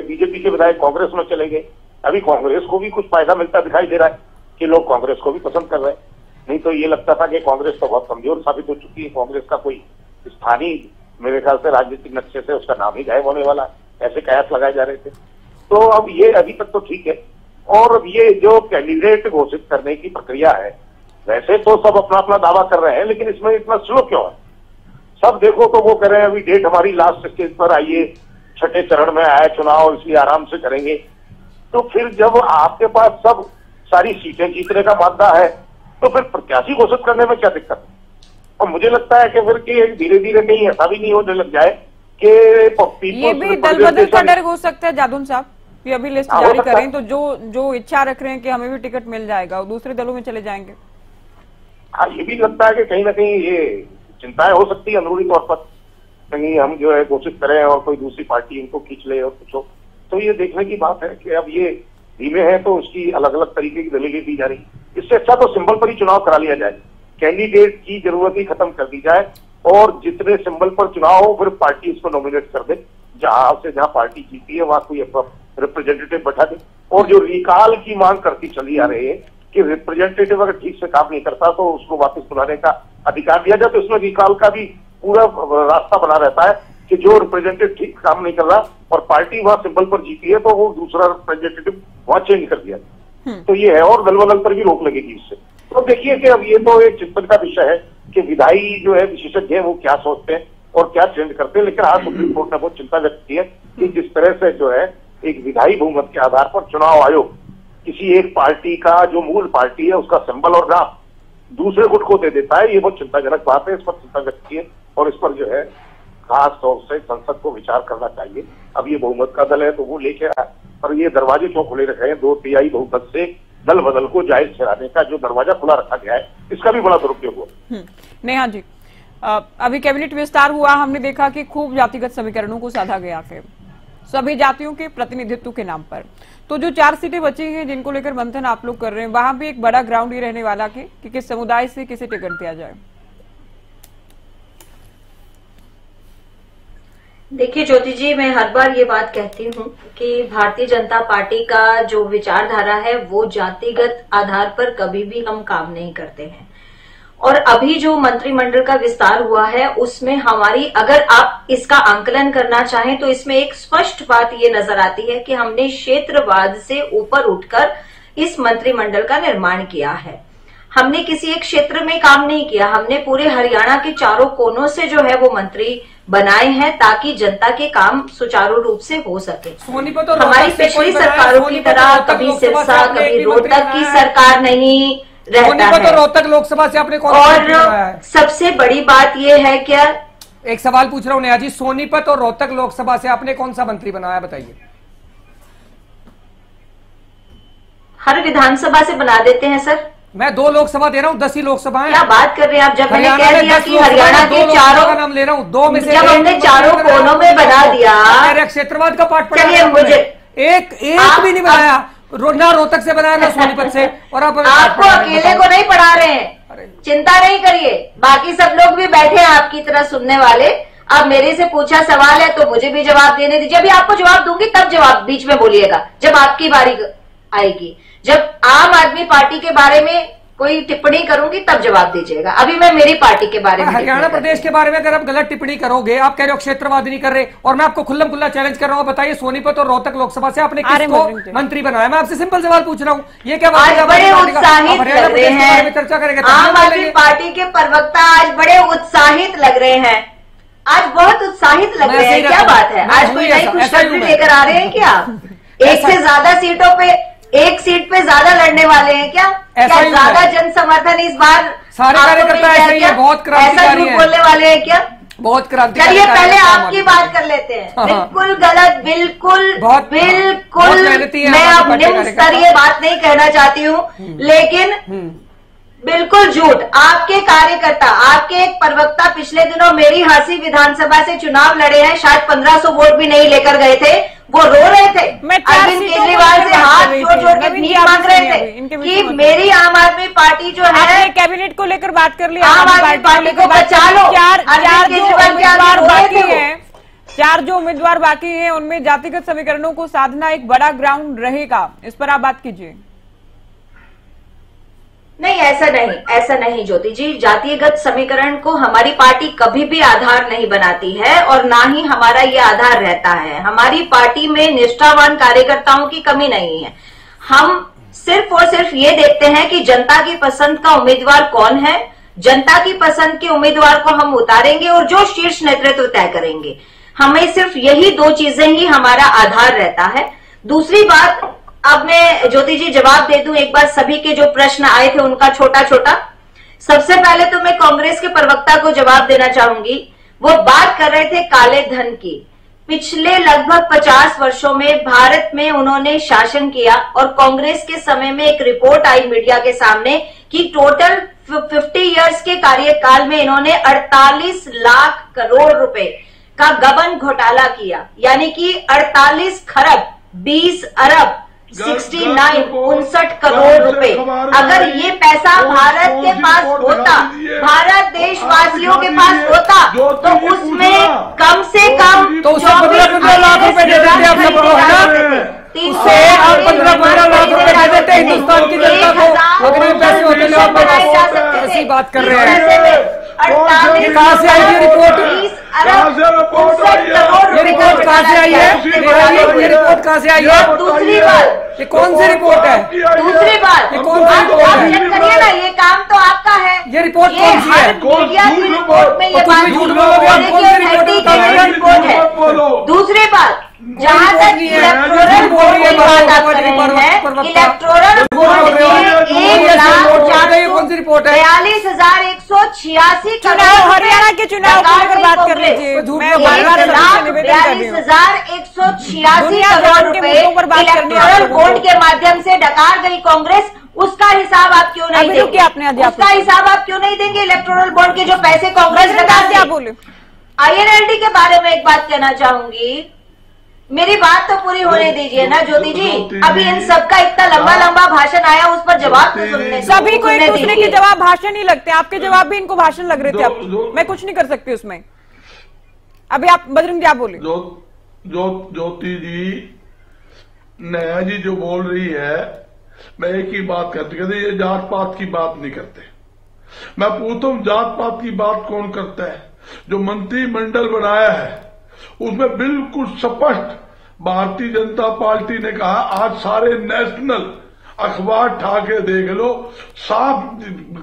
बीजेपी के विधायक कांग्रेस में चले गए। अभी कांग्रेस को भी कुछ फायदा मिलता दिखाई दे रहा है कि लोग कांग्रेस को भी पसंद कर रहे हैं। नहीं तो ये लगता था कि कांग्रेस तो बहुत कमजोर साबित हो चुकी है, कांग्रेस का कोई स्थानीय मेरे ख्याल से राजनीतिक नक्शे से उसका नाम ही गायब होने वाला, ऐसे कयास लगाए जा रहे थे। तो अब ये अभी तक तो ठीक है। और अब ये जो कैंडिडेट घोषित करने की प्रक्रिया है, वैसे तो सब अपना अपना दावा कर रहे हैं, लेकिन इसमें इतना स्लो क्यों है? सब देखो तो वो कह रहे हैं अभी डेट हमारी लास्ट स्टेज पर आइए, छठे चरण में आया चुनाव, इसलिए आराम से करेंगे। तो फिर जब आपके पास सब सारी सीटें जीतने का मामला है, तो फिर प्रत्याशी घोषित करने में क्या दिक्कत है? और मुझे लगता है कि फिर कि धीरे धीरे कहीं ऐसा भी नहीं होने लग जाए कि ये भी दल बदल का डर हो सकता है। जादौन साहब, ये अभी लिस्ट जारी करें तो जो इच्छा रख रहे हैं कि हमें भी टिकट मिल जाएगा और दूसरे दलों में चले जाएंगे? हाँ, ये भी लगता है कि कहीं ना कहीं ये चिंताएं हो सकती है अंदरूनी तौर पर, कहीं हम जो है कोशिश करें और कोई दूसरी पार्टी इनको खींच ले और कुछ हो। तो ये देखने की बात है कि अब ये धीमे है तो उसकी अलग अलग तरीके की दलीलें दी जा रही। इससे अच्छा तो सिंबल पर ही चुनाव करा लिया जाए, कैंडिडेट की जरूरत ही खत्म कर दी जाए और जितने सिंबल पर चुनाव हो फिर पार्टी उसको नॉमिनेट कर दे, जहां पार्टी जीती है वहां कोई रिप्रेजेंटेटिव बैठा दे। और जो रिकॉल की मांग करती चली आ रही है कि रिप्रेजेंटेटिव अगर ठीक से काम नहीं करता तो उसको वापस बुलाने का अधिकार दिया जाए, तो इसमें रिकॉल का भी पूरा रास्ता बना रहता है कि जो रिप्रेजेंटेटिव ठीक काम नहीं कर रहा और पार्टी वहां सिंबल पर जीती है तो वो दूसरा रिप्रेजेंटेटिव वहां चेंज कर दिया। तो ये है, और दल बदल पर भी रोक लगेगी इससे। तो देखिए कि अब ये तो एक चिंतन का विषय है कि विधायी जो है विशेषज्ञ है वो क्या सोचते हैं और क्या ट्रेंड करते हैं। लेकिन आज सुप्रीम कोर्ट ने बहुत चिंता व्यक्त की है कि जिस तरह से जो है एक विधायी बहुमत के आधार पर चुनाव आयोग किसी एक पार्टी का जो मूल पार्टी है उसका सिंबल और नाम दूसरे गुट को दे देता है, ये बहुत चिंताजनक बात है। इस पर चिंता व्यक्त की है और इस पर जो है खास तौर से संसद को विचार करना चाहिए। अब ये बहुमत का दल है तो वो लेके आए, पर ये दरवाजे क्यों खुले रखे हैं? 2/3 बहुमत से दल बदल को जायज ठहराने का जो दरवाजा खुला रखा गया है, इसका भी बड़ा दुरुपयोग हुआ। नेहा जी, अभी कैबिनेट विस्तार हुआ, हमने देखा कि खूब जातिगत समीकरणों को साधा गया है सभी जातियों के प्रतिनिधित्व के नाम पर। तो जो 4 सीटें बची हैं जिनको लेकर मंथन आप लोग कर रहे हैं, वहां भी एक बड़ा ग्राउंड ही रहने वाला है कि किस समुदाय से किसे टिकट दिया जाए। देखिए ज्योति जी, मैं हर बार ये बात कहती हूँ कि भारतीय जनता पार्टी का जो विचारधारा है वो जातिगत आधार पर कभी भी हम काम नहीं करते हैं। और अभी जो मंत्रिमंडल का विस्तार हुआ है उसमें हमारी, अगर आप इसका आंकलन करना चाहें तो इसमें एक स्पष्ट बात ये नजर आती है कि हमने क्षेत्रवाद से ऊपर उठकर इस मंत्रिमंडल का निर्माण किया है। हमने किसी एक क्षेत्र में काम नहीं किया, हमने पूरे हरियाणा के चारों कोनों से जो है वो मंत्री बनाए हैं ताकि जनता के काम सुचारू रूप से हो सके। तो हमारी पिछली सरकारों की तरह कभी सिरसा कभी रोहतक की सरकार नहीं रहता है। तो रोहतक लोकसभा से आपने कौन और सबसे बड़ी बात यह है क्या, एक सवाल पूछ रहा हूँ नेहा जी, सोनीपत और रोहतक लोकसभा से आपने कौन सा मंत्री बनाया बताइए? हर विधानसभा से बना देते हैं सर। मैं 2 लोकसभा दे रहा हूँ, 10 ही लोकसभा है। क्या बात कर रहे हैं आप? जब मैंने कह दिया कि हरियाणा के चारों का नाम ले रहा हूँ, 2 में से जब हमने चारों कोनों में बना दिया, क्षेत्रवाद का पाठ चलिए मुझे एक भी नहीं बनाया, ना रोहतक से बनाया ना सोनीपत से। और आप आपको अकेले को नहीं पढ़ा रहे हैं, चिंता नहीं करिए, बाकी सब लोग भी बैठे हैं आपकी तरह सुनने वाले। अब मेरे से पूछा सवाल है तो मुझे भी जवाब देने दीजिए। अभी आपको जवाब दूंगी तब जवाब बीच में बोलिएगा जब आपकी बारी आएगी। जब आम आदमी पार्टी के बारे में कोई टिप्पणी करूंगी तब जवाब दीजिएगा। अभी मैं मेरी पार्टी के बारे में, हरियाणा प्रदेश के बारे में अगर आप गलत टिप्पणी करोगे, आप कह रहे हो क्षेत्रवाद नहीं कर रहे, और मैं आपको खुल्लम खुल्ला चैलेंज कर रहा हूं, बताइए सोनीपत और रोहतक लोकसभा से आपने किसको मंत्री बनाया? मैं आपसे सिंपल सवाल पूछ रहा हूँ, ये क्या आज बड़े उत्साहित लग रहे हैं, चर्चा करेंगे। आम आदमी पार्टी के प्रवक्ता आज बड़े उत्साहित लग रहे हैं, आज बहुत उत्साहित लग रहे हैं। क्या बात है, आज कोई नई खुशखबरी लेकर आ रहे हैं क्या? एक से ज्यादा सीटों पे, एक सीट पे ज्यादा लड़ने वाले हैं क्या? क्या ज्यादा जन समर्थन इस बार सारे कार्यकर्ता ऐसे ही है, बहुत क्रांतिकारी हैं, बोलने वाले हैं क्या? बहुत क्रांतिकारी। चलिए पहले आपकी बात कर लेते हैं। बिल्कुल गलत, बिल्कुल बिल्कुल मैं अब निम्न स्तरीय बात नहीं कहना चाहती हूँ, लेकिन बिल्कुल झूठ। आपके कार्यकर्ता, आपके एक प्रवक्ता पिछले दिनों मेरी हांसी विधानसभा से चुनाव लड़े हैं, शायद 1500 वोट भी नहीं लेकर गए थे, वो रो रहे थे, अरविंद केजरीवाल से हाथ जोड़ के भीख मांग रहे थे कि मेरी आम आदमी पार्टी जो है, कैबिनेट को लेकर बात कर लिया, आम आदमी पार्टी को बचा लो। अरविंद केजरीवाल चार जो उम्मीदवार बाकी हैं उनमें जातिगत समीकरणों को साधना एक बड़ा ग्राउंड रहेगा, इस पर आप बात कीजिए। नहीं, ऐसा नहीं ज्योति जी, जातिगत समीकरण को हमारी पार्टी कभी भी आधार नहीं बनाती है और ना ही हमारा ये आधार रहता है। हमारी पार्टी में निष्ठावान कार्यकर्ताओं की कमी नहीं है। हम सिर्फ और सिर्फ ये देखते हैं कि जनता की पसंद का उम्मीदवार कौन है, जनता की पसंद के उम्मीदवार को हम उतारेंगे और जो शीर्ष नेतृत्व तय करेंगे। हमें सिर्फ यही 2 चीजें ही हमारा आधार रहता है। दूसरी बात, अब मैं ज्योति जी जवाब दे दूं एक बार सभी के जो प्रश्न आए थे उनका छोटा छोटा। सबसे पहले तो मैं कांग्रेस के प्रवक्ता को जवाब देना चाहूंगी। वो बात कर रहे थे काले धन की। पिछले लगभग 50 वर्षों में भारत में उन्होंने शासन किया और कांग्रेस के समय में एक रिपोर्ट आई मीडिया के सामने कि टोटल 50 इयर्स के कार्यकाल में इन्होंने 48 लाख करोड़ रुपए का गबन घोटाला किया, यानी कि 48 खरब 20 अरब 69 करोड़ रुपए। अगर ये पैसा भारत के पास होता, भारत देशवासियों के पास होता, तो उसमें कम से कम तो उससे 15 लाख रुपए दे देते आप सबको, है ना? उससे आप 15 लाख रुपए दे देते हिंदुस्तान की जनता को, अगर ये पैसे होते हैं आप ऐसी बात कर रहे हैं। कहाँ से आई ये रिपोर्ट? ये रिपोर्ट कहाँ से आई है? ये रिपोर्ट कहाँ से आई है? दूसरी बात, ये कौन सी रिपोर्ट है? दूसरी बात, ये कौन सी रिपोर्ट आप है? चेक करिए ना, ये काम तो आपका है। ये रिपोर्ट कौन सी है? मीडिया की रिपोर्ट में ये तुम बात भी झूठ बोलोगे, हम कौन सी रिपोर्ट है। दूसरी बात, जहाँ तक इलेक्टोरल बोर्ड की बात आप कर रहे हैं, इलेक्टोरल बोर्ड ने 1,42,186 चुनाव, हरियाणा के चुनाव को लेकर बात कर लीजिए। 1,42,186 करोड़ रुपए इलेक्टोरल बोर्ड के माध्यम से डकार गई कांग्रेस, उसका हिसाब आप क्यों नहीं देंगे? उसका हिसाब आप क्यों नहीं देंगे? इलेक्टोरल बोर्ड के जो पैसे कांग्रेस डकार, क्या बोले? INLD के बारे में एक बात कहना चाहूंगी, मेरी बात तो पूरी होने दीजिए ना ज्योति जी। अभी इन सबका इतना लंबा लंबा भाषण आया, उस पर जवाब तो सुनने, सभी को एक दूसरे के जवाब भाषण ही लगते हैं। आपके जवाब भी इनको भाषण लग रहे थे। अब मैं कुछ नहीं कर सकती उसमें। अभी आप बजरंग जी आप बोले। ज्योति जी, नया जी जो बोल रही है, मैं एक ही बात कहते ये जात पात की बात नहीं करते। मैं पूछता हूं जात पात की बात कौन करता है? जो मंत्रिमंडल बनाया है उसमें बिल्कुल स्पष्ट भारतीय जनता पार्टी ने कहा, आज सारे नेशनल अखबार ठाके देख लो, साफ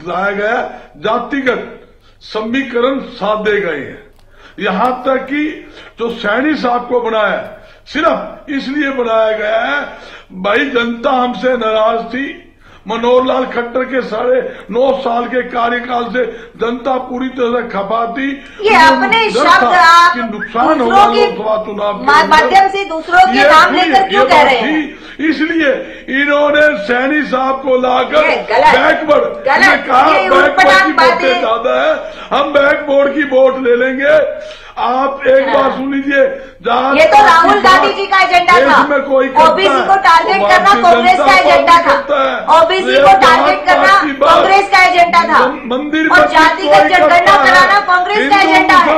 लाया गया जातिगत समीकरण साधे गए हैं। यहां तक कि जो सैनी साहब को बनाया सिर्फ इसलिए बनाया गया है, भाई जनता हमसे नाराज थी। मनोहर लाल खट्टर के 9.5 साल के कार्यकाल से जनता पूरी तरह खपा थी। ये अपने शब्द आप नुकसान होगा लोकसभा चुनाव माध्यम से दूसरों के नाम लेकर क्यों कह रहे हैं? इसलिए इन्होंने सैनी साहब को लाकर बैकवर्ड कहा, बैकवर्ड की वोटें ज्यादा है, हम बैकबोर्ड की वोट ले लेंगे। आप एक बार सुन लीजिए, ये तो राहुल गांधी जी का एजेंडा था। ओबीसी को टारगेट करना कांग्रेस का एजेंडा था। ओबीसी को टारगेट करना कांग्रेस का एजेंडा था। और जातिगत जनगणना कराना कांग्रेस का एजेंडा है।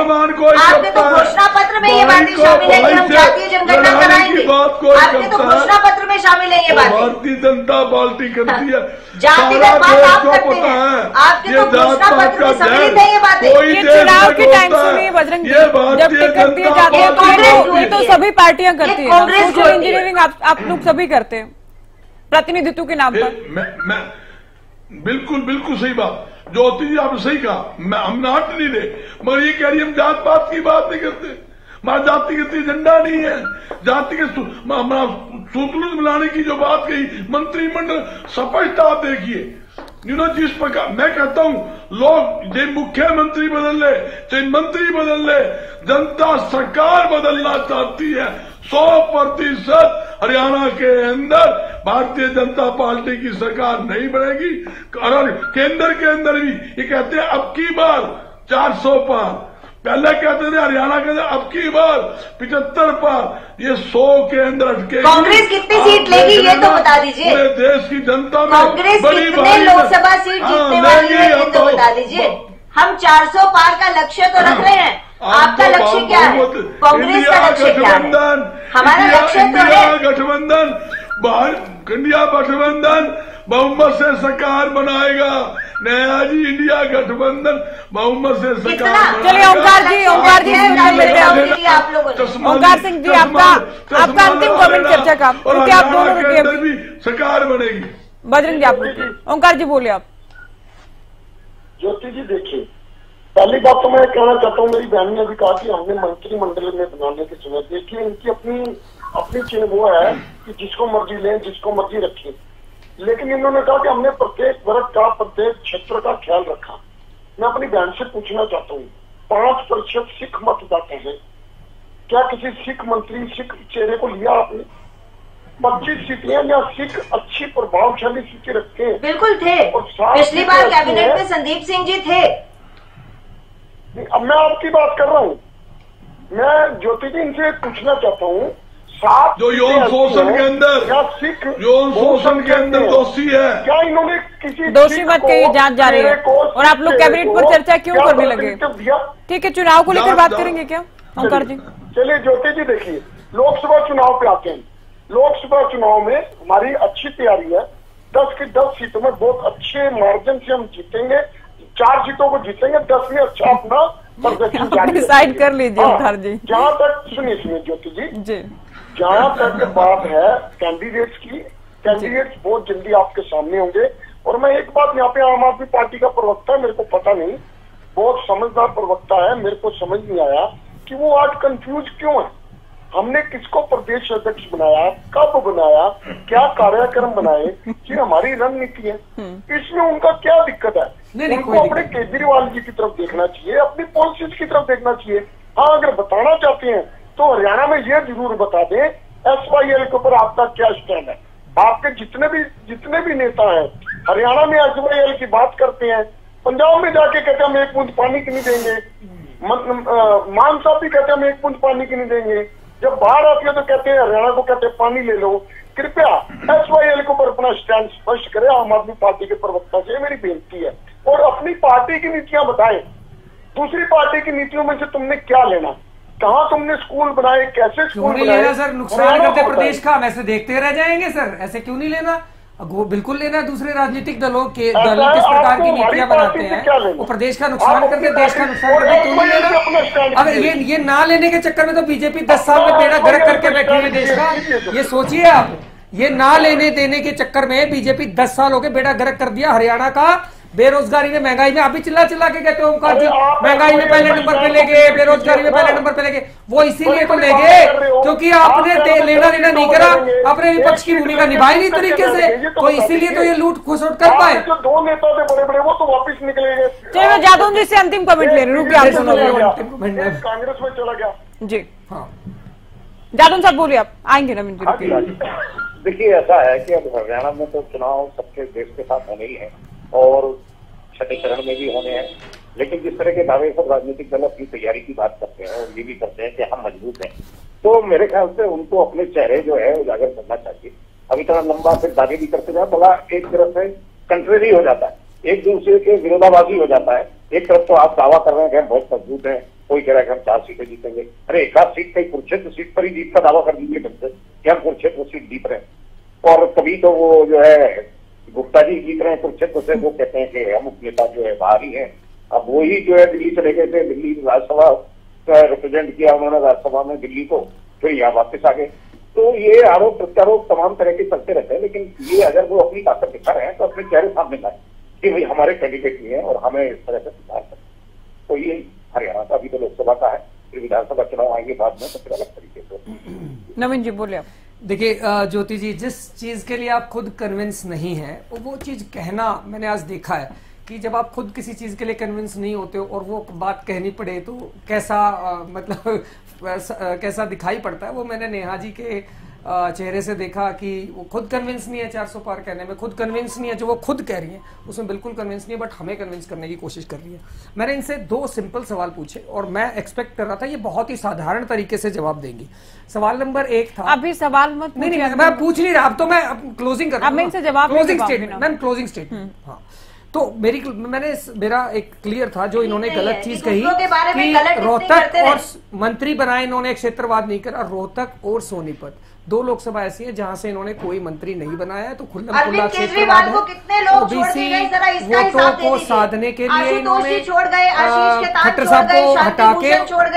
आपके तो घोषणा पत्र में ये बातें शामिल है कि हम जातीय जनगणना कराएंगे। आपके तो घोषणा पत्र में शामिल है ये बातें। भारतीय जनता पार्टी करती है जातिगत बात आप करते हैं। आपके तो घोषणा पत्र में सम्मिलित है ये बातें। ये चुनाव के टाइम सुनिए बजरंग जी, जब टिकट दिए जाते हैं तो ये तो सभी पार्टियां करती हैं। सोशल इंजीनियरिंग आप लोग सभी करते हैं प्रतिनिधित्व के नाम पर। मैं बिल्कुल सही बात ज्योति जी, आपने सही कहा। हम नाट नहीं दे, मगर ये कह रही हम जात पात की बात नहीं करते। हमारा जातिगत एजेंडा नहीं है। जातिगत हमारा संतुलन बनाने की जो बात कही मंत्रिमंडल स्पष्ट, आप देखिए जिस प्रकार मैं कहता हूं, लोग जो मुख्यमंत्री बदल ले, चाहे मंत्री बदल ले, जनता सरकार बदलना चाहती है। 100% हरियाणा के अंदर भारतीय जनता पार्टी की सरकार नहीं बनेगी। और केंद्र के अंदर भी ये कहते हैं अब की बार 400 पार, पहले कहते थे हरियाणा के अंदर अब की बार 75 पार, ये 100 के अंदर अटके। कांग्रेस कितनी सीट लेगी ये तो बता दीजिए। पूरे देश की जनता में कांग्रेस कितने लोकसभा सीट जीतने वाली है ये तो बता दीजिए। हम 400 पार का लक्ष्य तो रख रहे हैं, आपका लक्ष्य क्या है? कांग्रेस का लक्ष्य क्या है? हमारा लक्ष्य तो है गठबंधन, इंडिया गठबंधन बहुमत से सरकार बनाएगा। नया जी इंडिया गठबंधन बहुमत से सरकार। चलिए ओंकार जी आप लोगों ने, ओंकार सिंह जी आपका अंतिम कमेंट चर्चा का, क्योंकि आप दोनों भी सरकार बनेगी। बजरंग जी आप, ओंकार जी बोले आप। ज्योति जी देखिए, पहली बात तो मैं कहना चाहता हूँ, मेरी बहन ने भी कहा कि हमने मंत्रिमंडल में बनाने की जरूरत। देखिए इनकी अपनी चिन्ह वो है कि जिसको मर्जी लें, जिसको मर्जी रखें, लेकिन इन्होंने कहा कि हमने प्रत्येक वर्ग का, प्रत्येक क्षेत्र का ख्याल रखा। मैं अपनी बहन से पूछना चाहता हूँ, 5% सिख मतदाता हैं, क्या किसी सिख मंत्री, सिख चेहरे को लिया आपने? 25 सीटें या सिख अच्छी प्रभावशाली सीटें रखते हैं। बिल्कुल थे, और पिछली बार कैबिनेट में संदीप सिंह जी थे। अब मैं आपकी बात कर रहा हूँ, मैं ज्योति जी इनसे पूछना चाहता हूँ, 7 जो यौन शोषण के अंदर, या सिख यौन शोषण के अंदर दोषी है, क्या इन्होंने किसी दोषी मत कहिए, जांच जारी है। और आप लोग कैबिनेट पर चर्चा क्यों करने लगे? ठीक है, चुनाव को लेकर बात करेंगे क्या ओंकार जी? चलिए ज्योति जी, देखिए लोकसभा चुनाव पे आते हैं। लोकसभा चुनाव में हमारी अच्छी तैयारी है। 10 की 10 सीटों में बहुत अच्छे मार्जिन से हम जीतेंगे। 4 सीटों को जीतेंगे, 10 में अच्छा अपना प्रदर्शन जारी डिसाइड कर लीजिए ओंकार जी। जहां तक सुनिए ज्योति जी, जहां तक बात है कैंडिडेट्स की, कैंडिडेट्स बहुत जल्दी आपके सामने होंगे। और मैं एक बात यहाँ पे, आम आदमी पार्टी का प्रवक्ता है, मेरे को पता नहीं, बहुत समझदार प्रवक्ता है, मेरे को समझ नहीं आया कि वो आज कंफ्यूज क्यों है। हमने किसको प्रदेश अध्यक्ष बनाया, कब बनाया, क्या कार्यक्रम बनाए, ये हमारी रणनीति है। इसमें उनका क्या दिक्कत है? उनको अपने केजरीवाल जी की तरफ देखना चाहिए, अपनी पॉलिसीज की तरफ देखना चाहिए। हाँ, अगर बताना चाहते हैं तो हरियाणा में ये जरूर बता दें SYL के ऊपर आपका क्या स्टैंड है। आपके जितने भी नेता हैं हरियाणा में SYL की बात करते हैं, पंजाब में जाके कहते हैं हम एक बूंद पानी की नहीं देंगे, मान साहब भी कहते हैं हम एक बूंद पानी की नहीं देंगे। जब बाढ़ आती है तो कहते हैं हरियाणा को कहते हैं पानी ले लो। कृपया SYL के ऊपर अपना स्टैंड स्पष्ट करें। आम आदमी पार्टी के प्रवक्ता से मेरी बेनती है, और अपनी पार्टी की नीतियां बताएं। दूसरी पार्टी की नीतियों में से तुमने क्या लेना, कहाँ तुमने स्कूल बनाए, कैसे स्कूल बनाए? सर नुकसान करते प्रदेश का, हम ऐसे देखते रह जाएंगे सर? ऐसे क्यों नहीं लेना? बिल्कुल लेना। दूसरे राजनीतिक दलों किस प्रकार की नीतियां बनाते हैं, वो प्रदेश का नुकसान करके, देश का नुकसान करके क्यों नहीं लेना? अगर ये ना लेने के चक्कर में तो बीजेपी 10 साल में बेड़ा गर्क करके बैठी है देश का। ये सोचिए आप, ये ना लेने देने के चक्कर में बीजेपी 10 साल हो गए बेड़ा गर्क कर दिया हरियाणा का। बेरोजगारी में, महंगाई में, आप भी चिल्ला चिल्ला के कहते हो ओंकार जी, महंगाई में पहले नंबर पे ले गए, बेरोजगारी में पहले नंबर पे ले गए। वो इसीलिए तो ले गए क्योंकि आपने लेना देना नहीं करा, अपने विपक्ष की भूमिका निभाई नहीं तरीके से, तो इसीलिए तो ये लूट खुसोट कर पाए। जो 2 नेता थे बड़े बड़े, वो तो वापिस निकले गए। चलिए जादव जी से अंतिम कमेंट ले रहे, रुकिए आप सुनो। कांग्रेस में चला गया जी। हाँ, जादव साहब बोलिए, आप आएंगे ना मिनट? देखिए, ऐसा है कि अब हरियाणा में तो चुनाव सबके देश के साथ होने ही है और 6ठे चरण में भी होने हैं। लेकिन जिस तरह के दावे सब राजनीतिक दल अपनी तैयारी की बात करते हैं और ये भी करते हैं कि हम मजबूत हैं, तो मेरे ख्याल से उनको अपने चेहरे जो है उजागर करना चाहिए। अब इतना लंबा फिर दावे भी करते जाए, बड़ा एक तरफ से कंट्रेरी हो जाता है, एक दूसरे के विरोधाभासी हो जाता है। एक तरफ तो आप दावा कर रहे हैं कि हम बहुत मजबूत हैं, कोई कह रहा है कि हम 4 सीटें जीतेंगे। अरे एक आध सीट, कहीं कुरुक्षेत्र सीट पर ही जीत का दावा कर दीजिए कि हम कुरुक्षेत्र सीट जीत रहे हैं। और कभी तो वो जो है गुप्ता जी जीत रहे हैं कुरुक्षेत्र से, वो कहते हैं कि हम उपनेता जो है बाहर ही हैं। अब वही जो है दिल्ली चले गए थे, दिल्ली राज्यसभा रिप्रेजेंट किया उन्होंने राज्यसभा में दिल्ली को, फिर यहाँ वापस आ गए। तो ये आरोप प्रत्यारोप तमाम तरह के चलते रहते हैं। लेकिन ये अगर वो अपनी ताकत दिखा रहे हैं तो अपने चेहरे सामने लाए कि भाई हमारे कैंडिडेट ही हैं और हमें इस तरह से सुधार करें। तो ये हरियाणा का अभी तो लोकसभा का है, फिर विधानसभा चुनाव आएंगे बाद में, तो फिर अलग तरीके से। नवीन जी बोले आप। देखिए ज्योति जी, जिस चीज के लिए आप खुद कन्विंस नहीं है वो चीज कहना, मैंने आज देखा है कि जब आप खुद किसी चीज के लिए कन्विंस नहीं होते हो और वो बात कहनी पड़े तो कैसा मतलब कैसा दिखाई पड़ता है। वो मैंने नेहा जी के चेहरे से देखा कि वो खुद कन्विंस नहीं है 400 पार कहने में, खुद कन्विंस नहीं है, जो वो खुद कह रही है उसमें बिल्कुल कन्विंस नहीं है, बट हमें कन्विंस करने की कोशिश कर रही है। मैंने इनसे 2 सिंपल सवाल पूछे और मैं एक्सपेक्ट कर रहा था ये बहुत ही साधारण तरीके से जवाब देंगी। सवाल नंबर 1 था, अभी सवाल मत नहीं मैं पूछ नहीं रहा, अब तो मैं क्लोजिंग कर रहा हूं, closing statement ma'am, closing statement. हाँ, तो मेरा एक क्लियर था, जो इन्होंने गलत चीज कही कि रोहतक और मंत्री बनाए इन्होंने, एक क्षेत्रवाद नहीं करा। रोहतक और सोनीपत 2 लोकसभा ऐसी है जहां से इन्होंने कोई मंत्री नहीं बनाया है, तो खुल्लम खुल्ला क्षेत्रवाद है। ओबीसी वोटों को साधने के लिए इन्होंने खट्टर साहब को हटा के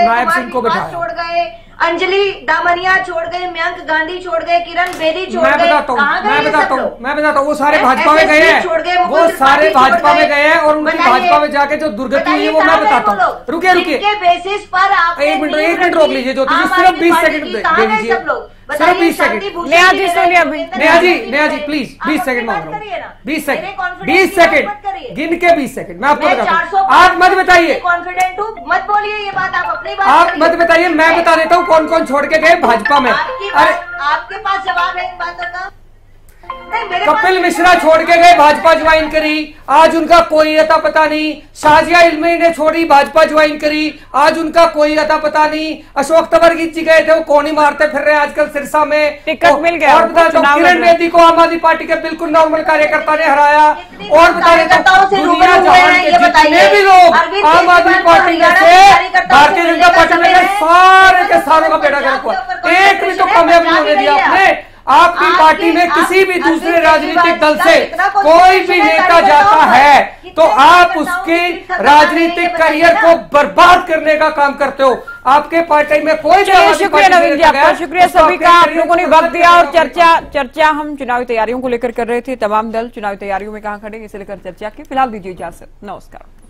नायब सिंह को बिठाया, अंजलि दामनिया छोड़ गए, मयंक गांधी छोड़ गए, किरण बेदी छोड़ गए। मैं बताता हूँ वो सारे भाजपा में गए हैं, वो सारे भाजपा में गए हैं और उनकी भाजपा में जाके जो दुर्गति हुई है वो मैं बताता हूँ। रुकिए बेसिस पर आप 1 मिनट रोक लीजिए ज्योति जी, सिर्फ 20 सेकंड दे दीजिए। सिर्फ 20 सेकंड। नेहा जी सुनिए अभी। नेहा जी प्लीज 20 सेकंड मांग रहा हूँ। 20 सेकंड 20 सेकंड गिन के 20 सेकंड मैं आपको बताता हूँ। आप मत बताइए, कॉन्फिडेंट हूँ, मत बोलिए ये बात, आप अपनी बात आप मत बताइए, मैं बता देता हूँ कौन कौन छोड़ के गए भाजपा में। अरे आपके पास जवाब है इन बातों का? कपिल मिश्रा छोड़ के गए, भाजपा ज्वाइन करी, आज उनका कोई अता पता नहीं। शाजिया इल्मी ने छोड़ी, भाजपा ज्वाइन करी, आज उनका कोई अता पता नहीं। अशोक तंवरगी जी गए थे, वो कौन ही मारते फिर रहे हैं आजकल सिरसा में, टिकट मिल गया। और बता दो किरण बेदी को आम आदमी पार्टी के बिल्कुल नॉर्मल कार्यकर्ता ने हराया। और बता देता हूं दुनिया जहान के जितने भी लोग आम आदमी पार्टी में से भारतीय जनता पार्टी में सारे के सारों का बेड़ा गर्क हुआ, एक भी तो कामयाब नहीं होने दिया आपने। आपकी पार्टी में किसी भी दूसरे राजनीतिक दल से कोई भी नेता जाता है तो आप उसके राजनीतिक करियर को बर्बाद करने का काम करते हो। आपके पार्टी में कोई शुक्रिया नवीन जी आपका, शुक्रिया सभी का, आप लोगों ने वक्त दिया। और चर्चा हम चुनावी तैयारियों को लेकर कर रहे थे, तमाम दल चुनावी तैयारियों में कहां खड़े इसे लेकर चर्चा की। फिलहाल दीजिए इजाजत, नमस्कार।